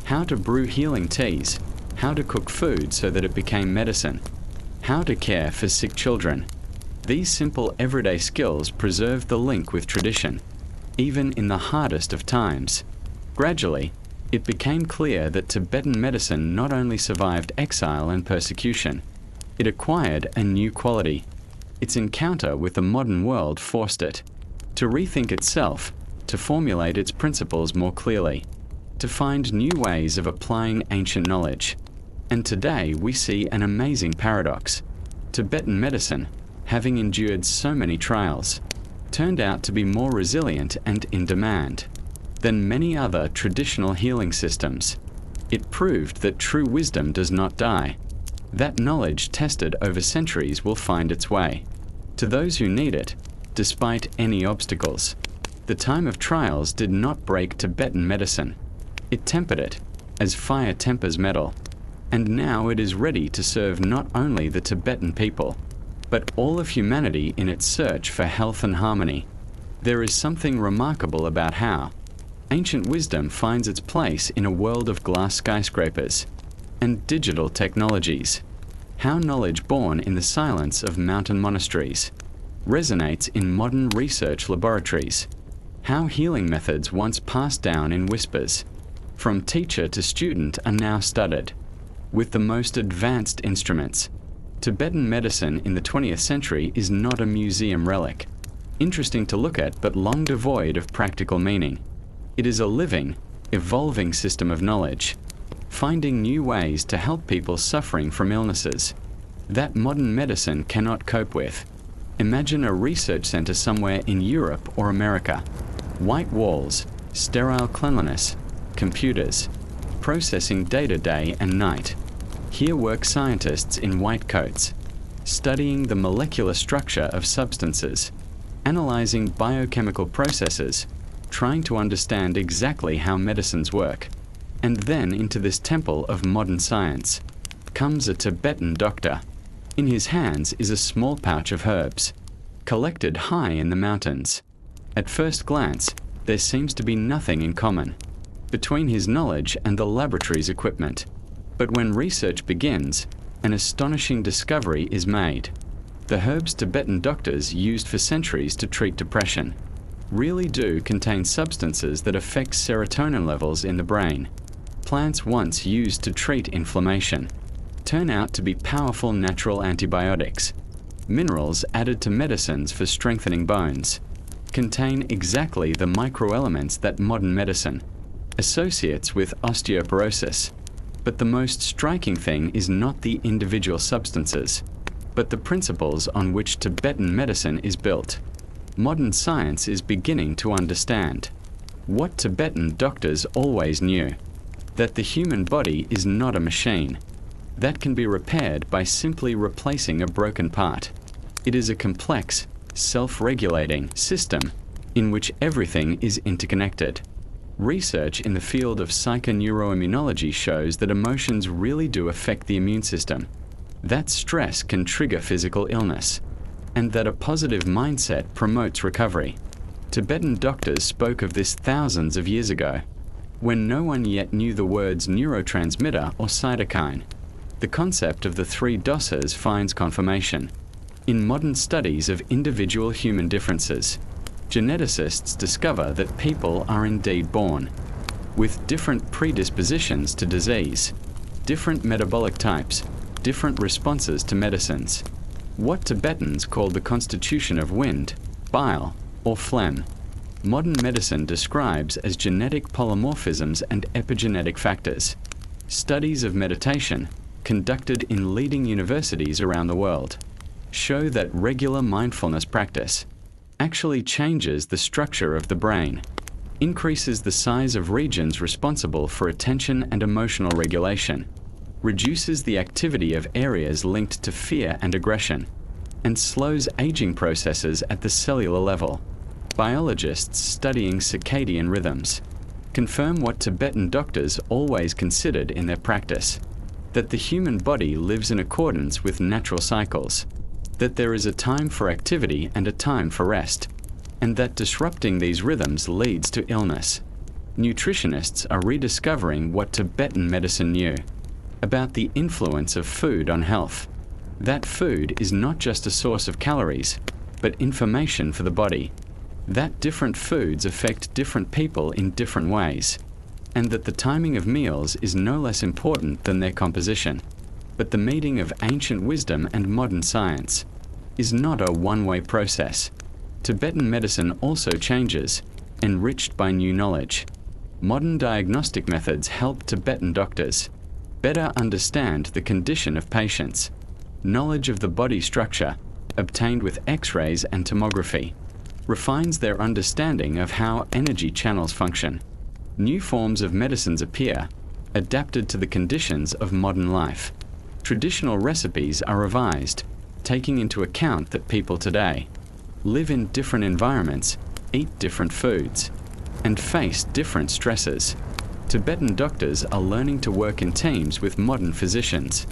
how to brew healing teas, how to cook food so that it became medicine, how to care for sick children. These simple everyday skills preserved the link with tradition, even in the hardest of times. Gradually, it became clear that Tibetan medicine not only survived exile and persecution, it acquired a new quality. Its encounter with the modern world forced it to rethink itself, to formulate its principles more clearly, to find new ways of applying ancient knowledge. And today we see an amazing paradox. Tibetan medicine, having endured so many trials, turned out to be more resilient and in demand than many other traditional healing systems. It proved that true wisdom does not die. That knowledge tested over centuries will find its way to those who need it, despite any obstacles. The time of trials did not break Tibetan medicine. It tempered it, as fire tempers metal. And now it is ready to serve not only the Tibetan people, but all of humanity in its search for health and harmony. There is something remarkable about how ancient wisdom finds its place in a world of glass skyscrapers and digital technologies. How knowledge born in the silence of mountain monasteries resonates in modern research laboratories. How healing methods once passed down in whispers, from teacher to student, are now studied with the most advanced instruments. Tibetan medicine in the 20th century is not a museum relic, interesting to look at but long devoid of practical meaning. It is a living, evolving system of knowledge, finding new ways to help people suffering from illnesses that modern medicine cannot cope with. Imagine a research center somewhere in Europe or America. White walls, sterile cleanliness, computers, processing data day and night. Here work scientists in white coats, studying the molecular structure of substances, analyzing biochemical processes, trying to understand exactly how medicines work. And then into this temple of modern science comes a Tibetan doctor. In his hands is a small pouch of herbs, collected high in the mountains. At first glance, there seems to be nothing in common between his knowledge and the laboratory's equipment. But when research begins, an astonishing discovery is made. The herbs Tibetan doctors used for centuries to treat depression really do contain substances that affect serotonin levels in the brain. Plants once used to treat inflammation turn out to be powerful natural antibiotics. Minerals added to medicines for strengthening bones contain exactly the microelements that modern medicine associates with osteoporosis. But the most striking thing is not the individual substances, but the principles on which Tibetan medicine is built. Modern science is beginning to understand what Tibetan doctors always knew, that the human body is not a machine that can be repaired by simply replacing a broken part. It is a complex, self-regulating system in which everything is interconnected. Research in the field of psychoneuroimmunology shows that emotions really do affect the immune system, that stress can trigger physical illness, and that a positive mindset promotes recovery. Tibetan doctors spoke of this thousands of years ago, when no one yet knew the words neurotransmitter or cytokine. The concept of the three doshas finds confirmation in modern studies of individual human differences. Geneticists discover that people are indeed born with different predispositions to disease, different metabolic types, different responses to medicines. What Tibetans called the constitution of wind, bile, or phlegm, modern medicine describes as genetic polymorphisms and epigenetic factors. Studies of meditation, conducted in leading universities around the world, show that regular mindfulness practice actually changes the structure of the brain, increases the size of regions responsible for attention and emotional regulation, reduces the activity of areas linked to fear and aggression, and slows aging processes at the cellular level. Biologists studying circadian rhythms confirm what Tibetan doctors always considered in their practice, that the human body lives in accordance with natural cycles, that there is a time for activity and a time for rest, and that disrupting these rhythms leads to illness. Nutritionists are rediscovering what Tibetan medicine knew about the influence of food on health. That food is not just a source of calories, but information for the body. That different foods affect different people in different ways, and that the timing of meals is no less important than their composition. But the meeting of ancient wisdom and modern science is not a one-way process. Tibetan medicine also changes, enriched by new knowledge. Modern diagnostic methods help Tibetan doctors better understand the condition of patients. Knowledge of the body structure, obtained with X-rays and tomography, refines their understanding of how energy channels function. New forms of medicines appear, adapted to the conditions of modern life. Traditional recipes are revised, taking into account that people today live in different environments, eat different foods, and face different stresses. Tibetan doctors are learning to work in teams with modern physicians,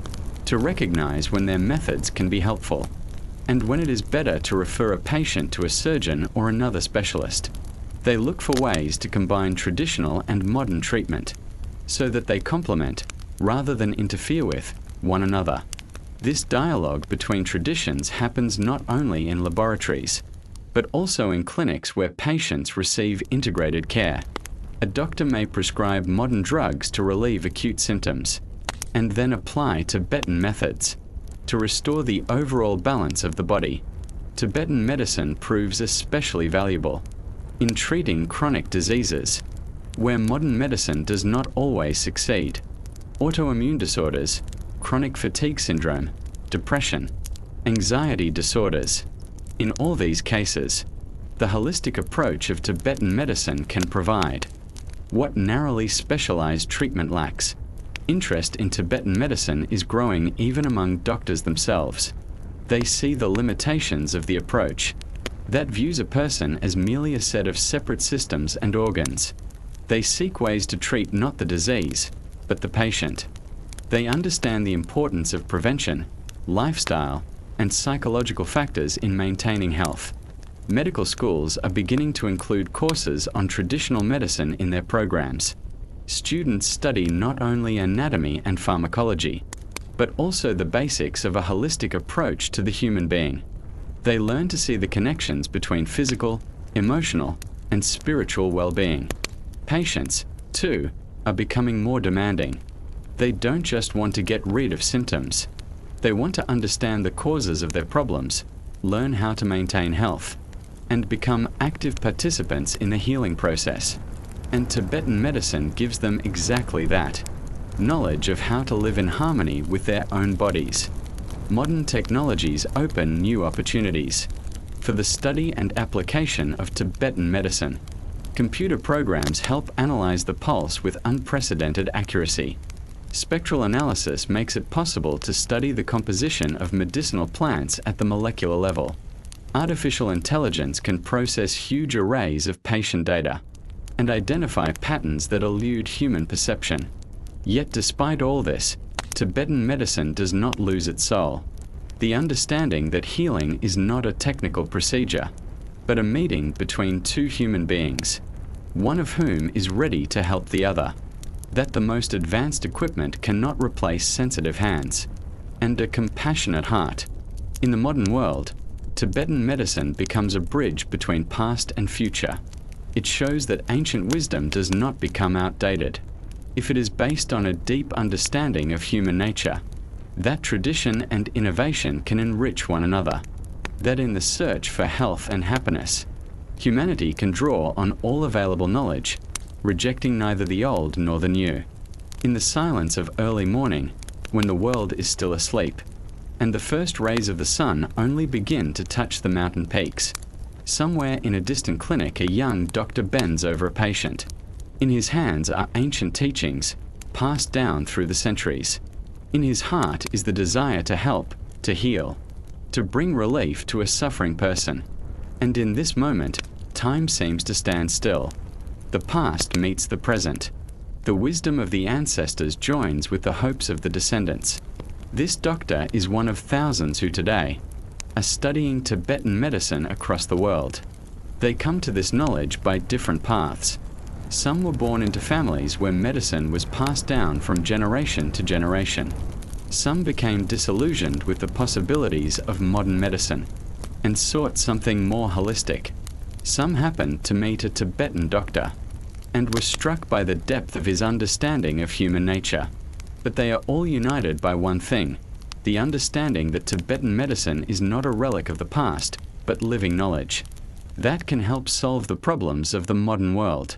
to recognize when their methods can be helpful, and when it is better to refer a patient to a surgeon or another specialist. They look for ways to combine traditional and modern treatment, so that they complement, rather than interfere with, one another. This dialogue between traditions happens not only in laboratories, but also in clinics where patients receive integrated care. A doctor may prescribe modern drugs to relieve acute symptoms, and then apply Tibetan methods to restore the overall balance of the body. Tibetan medicine proves especially valuable in treating chronic diseases, where modern medicine does not always succeed. Autoimmune disorders, chronic fatigue syndrome, depression, anxiety disorders. In all these cases, the holistic approach of Tibetan medicine can provide what narrowly specialized treatment lacks. Interest in Tibetan medicine is growing even among doctors themselves. They see the limitations of the approach that views a person as merely a set of separate systems and organs. They seek ways to treat not the disease, but the patient. They understand the importance of prevention, lifestyle, and psychological factors in maintaining health. Medical schools are beginning to include courses on traditional medicine in their programs. Students study not only anatomy and pharmacology, but also the basics of a holistic approach to the human being. They learn to see the connections between physical, emotional, and spiritual well-being. Patients, too, are becoming more demanding. They don't just want to get rid of symptoms. They want to understand the causes of their problems, learn how to maintain health, and become active participants in the healing process. And Tibetan medicine gives them exactly that: knowledge of how to live in harmony with their own bodies. Modern technologies open new opportunities for the study and application of Tibetan medicine. Computer programs help analyze the pulse with unprecedented accuracy. Spectral analysis makes it possible to study the composition of medicinal plants at the molecular level. Artificial intelligence can process huge arrays of patient data and identify patterns that elude human perception. Yet despite all this, Tibetan medicine does not lose its soul. The understanding that healing is not a technical procedure, but a meeting between two human beings, one of whom is ready to help the other. That the most advanced equipment cannot replace sensitive hands and a compassionate heart. In the modern world, Tibetan medicine becomes a bridge between past and future. It shows that ancient wisdom does not become outdated if it is based on a deep understanding of human nature. That tradition and innovation can enrich one another. That in the search for health and happiness, humanity can draw on all available knowledge, rejecting neither the old nor the new. In the silence of early morning, when the world is still asleep, and the first rays of the sun only begin to touch the mountain peaks, somewhere in a distant clinic a young doctor bends over a patient. In his hands are ancient teachings, passed down through the centuries. In his heart is the desire to help, to heal, to bring relief to a suffering person. And in this moment, time seems to stand still. The past meets the present. The wisdom of the ancestors joins with the hopes of the descendants. This doctor is one of thousands who today are studying Tibetan medicine across the world. They come to this knowledge by different paths. Some were born into families where medicine was passed down from generation to generation. Some became disillusioned with the possibilities of modern medicine and sought something more holistic. Some happened to meet a Tibetan doctor and were struck by the depth of his understanding of human nature. But they are all united by one thing: the understanding that Tibetan medicine is not a relic of the past, but living knowledge. That can help solve the problems of the modern world,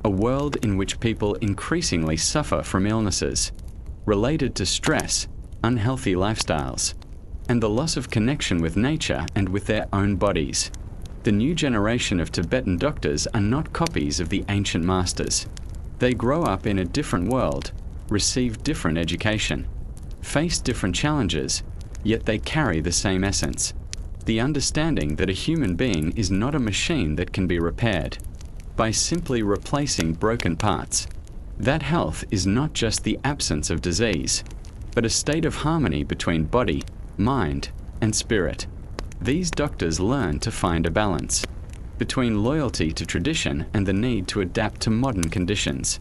a world in which people increasingly suffer from illnesses related to stress, unhealthy lifestyles, and the loss of connection with nature and with their own bodies. The new generation of Tibetan doctors are not copies of the ancient masters. They grow up in a different world, receive different education, face different challenges, yet they carry the same essence. The understanding that a human being is not a machine that can be repaired by simply replacing broken parts. That health is not just the absence of disease, but a state of harmony between body, mind, and spirit. These doctors learn to find a balance between loyalty to tradition and the need to adapt to modern conditions.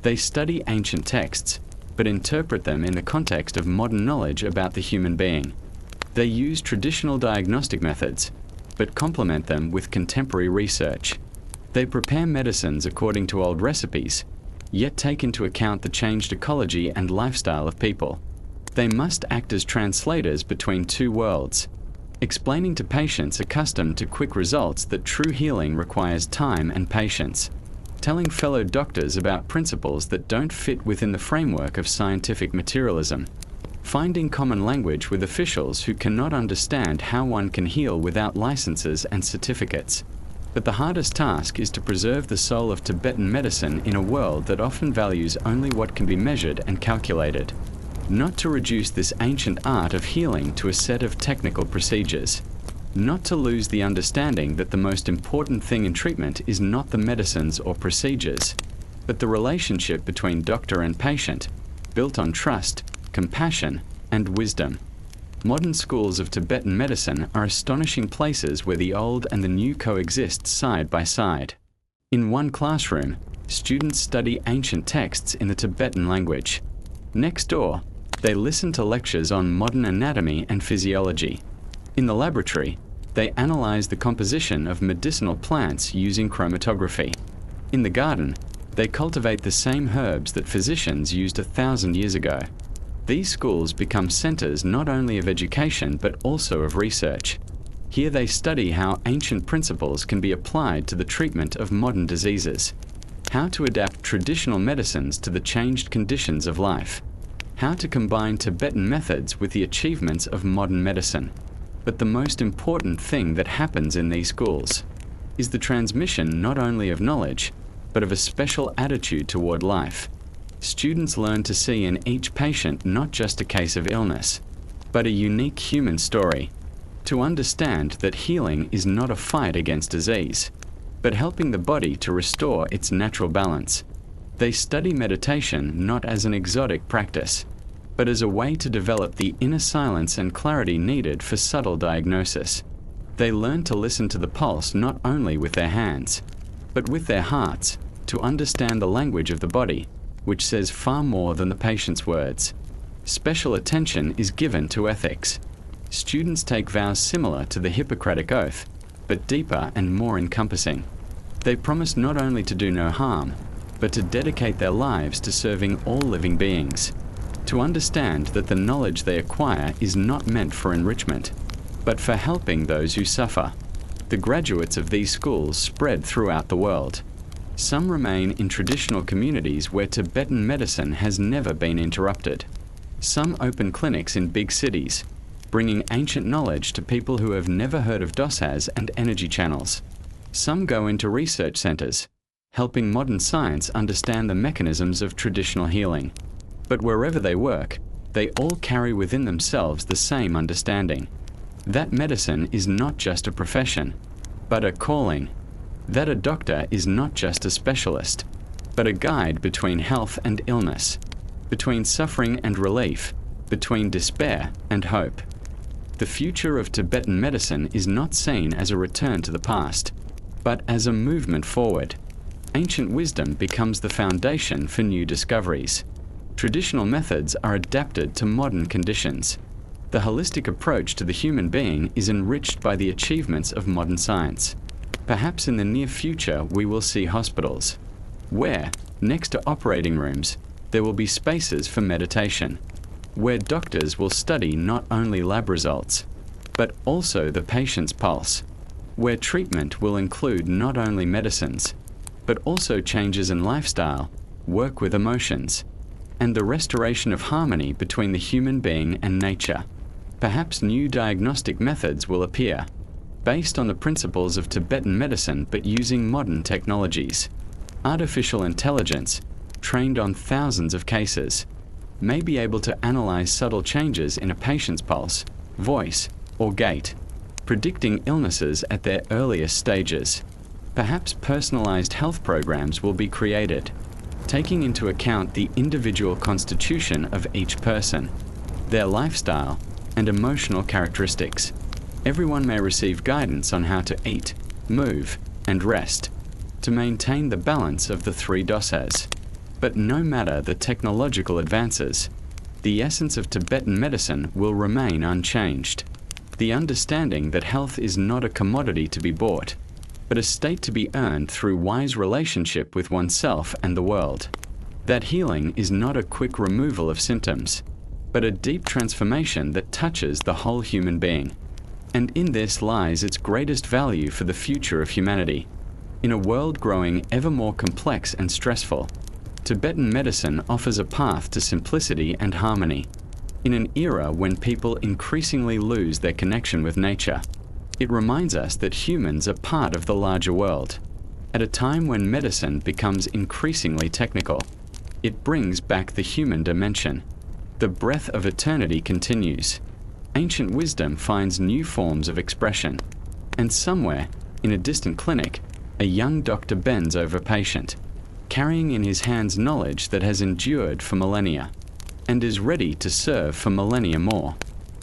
They study ancient texts, but interpret them in the context of modern knowledge about the human being. They use traditional diagnostic methods, but complement them with contemporary research. They prepare medicines according to old recipes, yet take into account the changed ecology and lifestyle of people. They must act as translators between two worlds, explaining to patients accustomed to quick results that true healing requires time and patience, telling fellow doctors about principles that don't fit within the framework of scientific materialism, finding common language with officials who cannot understand how one can heal without licenses and certificates. But the hardest task is to preserve the soul of Tibetan medicine in a world that often values only what can be measured and calculated. Not to reduce this ancient art of healing to a set of technical procedures. Not to lose the understanding that the most important thing in treatment is not the medicines or procedures, but the relationship between doctor and patient, built on trust, compassion, and wisdom. Modern schools of Tibetan medicine are astonishing places where the old and the new coexist side by side. In one classroom, students study ancient texts in the Tibetan language. Next door, they listen to lectures on modern anatomy and physiology. In the laboratory, they analyze the composition of medicinal plants using chromatography. In the garden, they cultivate the same herbs that physicians used 1,000 years ago. These schools become centers not only of education but also of research. Here they study how ancient principles can be applied to the treatment of modern diseases, how to adapt traditional medicines to the changed conditions of life, how to combine Tibetan methods with the achievements of modern medicine. But the most important thing that happens in these schools is the transmission not only of knowledge, but of a special attitude toward life. Students learn to see in each patient not just a case of illness, but a unique human story, to understand that healing is not a fight against disease, but helping the body to restore its natural balance. They study meditation not as an exotic practice, but as a way to develop the inner silence and clarity needed for subtle diagnosis. They learn to listen to the pulse not only with their hands, but with their hearts, to understand the language of the body, which says far more than the patient's words. Special attention is given to ethics. Students take vows similar to the Hippocratic Oath, but deeper and more encompassing. They promise not only to do no harm, but to dedicate their lives to serving all living beings, to understand that the knowledge they acquire is not meant for enrichment, but for helping those who suffer. The graduates of these schools spread throughout the world. Some remain in traditional communities where Tibetan medicine has never been interrupted. Some open clinics in big cities, bringing ancient knowledge to people who have never heard of doshas and energy channels. Some go into research centers, helping modern science understand the mechanisms of traditional healing. But wherever they work, they all carry within themselves the same understanding. That medicine is not just a profession, but a calling. That a doctor is not just a specialist, but a guide between health and illness, between suffering and relief, between despair and hope. The future of Tibetan medicine is not seen as a return to the past, but as a movement forward. Ancient wisdom becomes the foundation for new discoveries. Traditional methods are adapted to modern conditions. The holistic approach to the human being is enriched by the achievements of modern science. Perhaps in the near future we will see hospitals, where, next to operating rooms, there will be spaces for meditation, where doctors will study not only lab results, but also the patient's pulse, where treatment will include not only medicines, but also changes in lifestyle, work with emotions, and the restoration of harmony between the human being and nature. Perhaps new diagnostic methods will appear, based on the principles of Tibetan medicine but using modern technologies. Artificial intelligence, trained on thousands of cases, may be able to analyze subtle changes in a patient's pulse, voice, or gait, predicting illnesses at their earliest stages. Perhaps personalized health programs will be created, taking into account the individual constitution of each person, their lifestyle, and emotional characteristics. Everyone may receive guidance on how to eat, move, and rest to maintain the balance of the three doshas. But no matter the technological advances, the essence of Tibetan medicine will remain unchanged. The understanding that health is not a commodity to be bought, but a state to be earned through wise relationship with oneself and the world. That healing is not a quick removal of symptoms, but a deep transformation that touches the whole human being. And in this lies its greatest value for the future of humanity. In a world growing ever more complex and stressful, Tibetan medicine offers a path to simplicity and harmony. In an era when people increasingly lose their connection with nature, it reminds us that humans are part of the larger world. At a time when medicine becomes increasingly technical, it brings back the human dimension. The breath of eternity continues. Ancient wisdom finds new forms of expression. And somewhere, in a distant clinic, a young doctor bends over a patient, carrying in his hands knowledge that has endured for millennia, and is ready to serve for millennia more.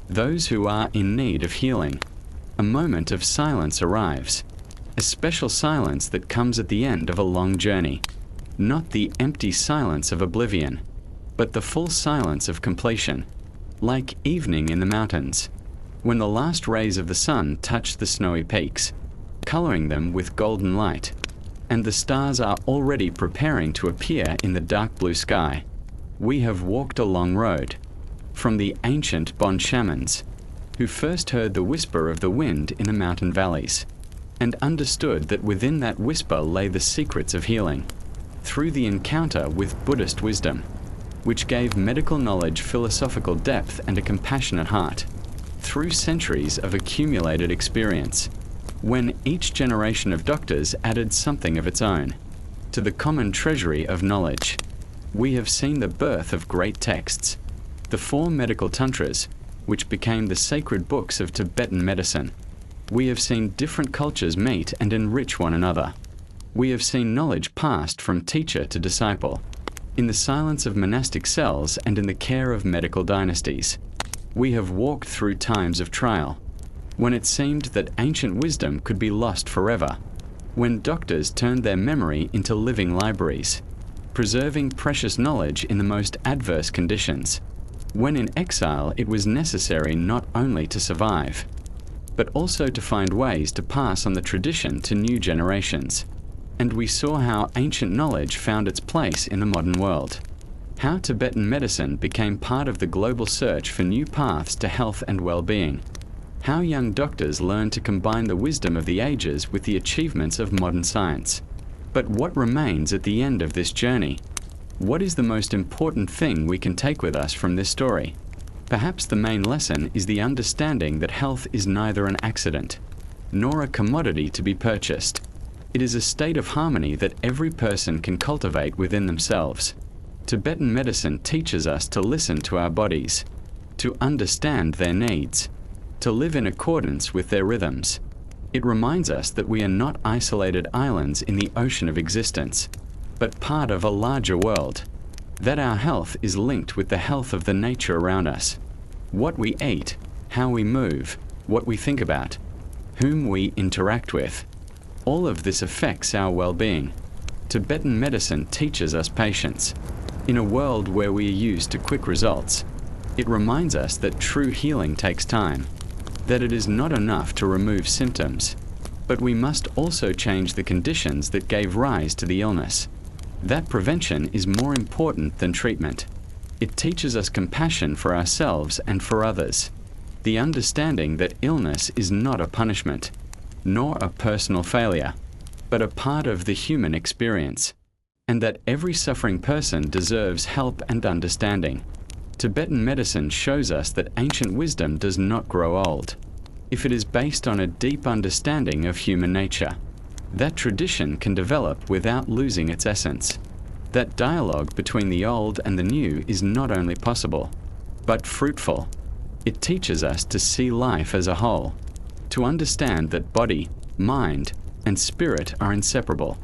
Those who are in need of healing. A moment of silence arrives, a special silence that comes at the end of a long journey. Not the empty silence of oblivion, but the full silence of completion, like evening in the mountains, when the last rays of the sun touch the snowy peaks, coloring them with golden light, and the stars are already preparing to appear in the dark blue sky. We have walked a long road, from the ancient Bon shamans, who first heard the whisper of the wind in the mountain valleys, and understood that within that whisper lay the secrets of healing, through the encounter with Buddhist wisdom, which gave medical knowledge philosophical depth and a compassionate heart, through centuries of accumulated experience, when each generation of doctors added something of its own to the common treasury of knowledge. We have seen the birth of great texts, the four medical tantras, which became the sacred books of Tibetan medicine. We have seen different cultures meet and enrich one another. We have seen knowledge passed from teacher to disciple, in the silence of monastic cells and in the care of medical dynasties. We have walked through times of trial, when it seemed that ancient wisdom could be lost forever, when doctors turned their memory into living libraries, preserving precious knowledge in the most adverse conditions, when in exile it was necessary not only to survive, but also to find ways to pass on the tradition to new generations. And we saw how ancient knowledge found its place in the modern world, how Tibetan medicine became part of the global search for new paths to health and well-being, how young doctors learned to combine the wisdom of the ages with the achievements of modern science. But what remains at the end of this journey? What is the most important thing we can take with us from this story? Perhaps the main lesson is the understanding that health is neither an accident, nor a commodity to be purchased. It is a state of harmony that every person can cultivate within themselves. Tibetan medicine teaches us to listen to our bodies, to understand their needs, to live in accordance with their rhythms. It reminds us that we are not isolated islands in the ocean of existence, but part of a larger world, that our health is linked with the health of the nature around us. What we eat, how we move, what we think about, whom we interact with, all of this affects our well-being. Tibetan medicine teaches us patience. In a world where we are used to quick results, it reminds us that true healing takes time, that it is not enough to remove symptoms, but we must also change the conditions that gave rise to the illness. That prevention is more important than treatment. It teaches us compassion for ourselves and for others, the understanding that illness is not a punishment, nor a personal failure, but a part of the human experience, and that every suffering person deserves help and understanding. Tibetan medicine shows us that ancient wisdom does not grow old, if it is based on a deep understanding of human nature. That tradition can develop without losing its essence. That dialogue between the old and the new is not only possible, but fruitful. It teaches us to see life as a whole, to understand that body, mind, and spirit are inseparable,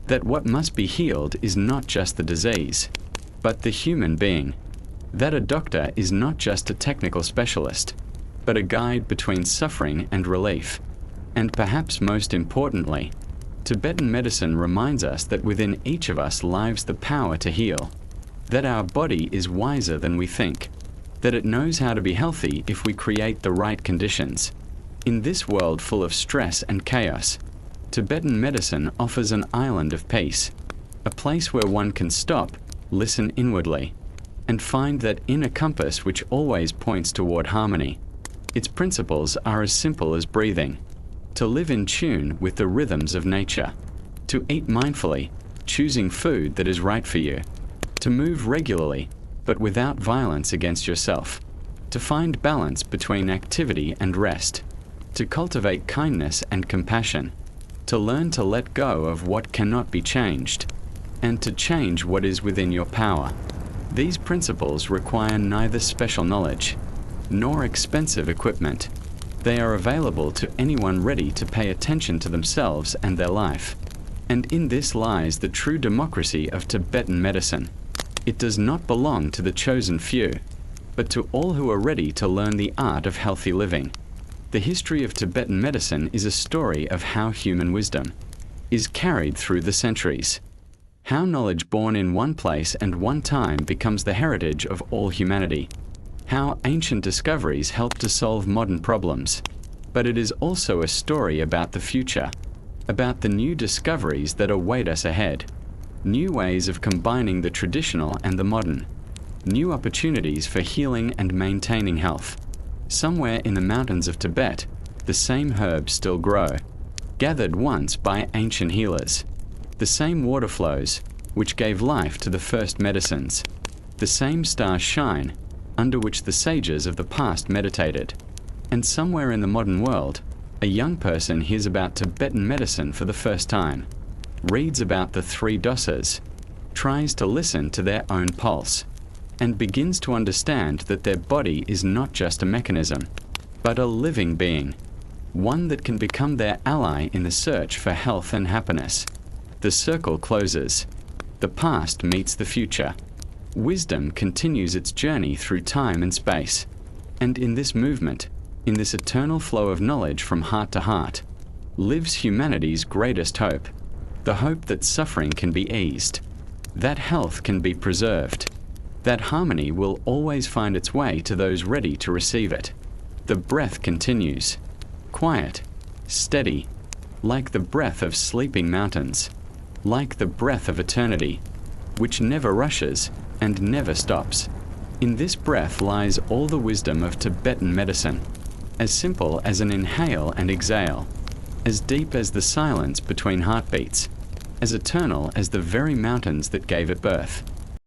that what must be healed is not just the disease, but the human being, that a doctor is not just a technical specialist, but a guide between suffering and relief. And perhaps most importantly, Tibetan medicine reminds us that within each of us lies the power to heal, that our body is wiser than we think, that it knows how to be healthy if we create the right conditions. In this world full of stress and chaos, Tibetan medicine offers an island of peace, a place where one can stop, listen inwardly, and find that inner compass which always points toward harmony. Its principles are as simple as breathing, to live in tune with the rhythms of nature, to eat mindfully, choosing food that is right for you, to move regularly, but without violence against yourself, to find balance between activity and rest, to cultivate kindness and compassion, to learn to let go of what cannot be changed, and to change what is within your power. These principles require neither special knowledge nor expensive equipment. They are available to anyone ready to pay attention to themselves and their life. And in this lies the true democracy of Tibetan medicine. It does not belong to the chosen few, but to all who are ready to learn the art of healthy living. The history of Tibetan medicine is a story of how human wisdom is carried through the centuries, how knowledge born in one place and one time becomes the heritage of all humanity, how ancient discoveries help to solve modern problems. But it is also a story about the future, about the new discoveries that await us ahead, new ways of combining the traditional and the modern, new opportunities for healing and maintaining health. Somewhere in the mountains of Tibet, the same herbs still grow, gathered once by ancient healers. The same water flows, which gave life to the first medicines. The same stars shine, under which the sages of the past meditated. And somewhere in the modern world, a young person hears about Tibetan medicine for the first time, reads about the 3 doshas, tries to listen to their own pulse, and begins to understand that their body is not just a mechanism, but a living being, one that can become their ally in the search for health and happiness. The circle closes. The past meets the future. Wisdom continues its journey through time and space. And in this movement, in this eternal flow of knowledge from heart to heart, lives humanity's greatest hope, the hope that suffering can be eased, that health can be preserved, that harmony will always find its way to those ready to receive it. The breath continues, quiet, steady, like the breath of sleeping mountains, like the breath of eternity, which never rushes and never stops. In this breath lies all the wisdom of Tibetan medicine, as simple as an inhale and exhale, as deep as the silence between heartbeats, as eternal as the very mountains that gave it birth.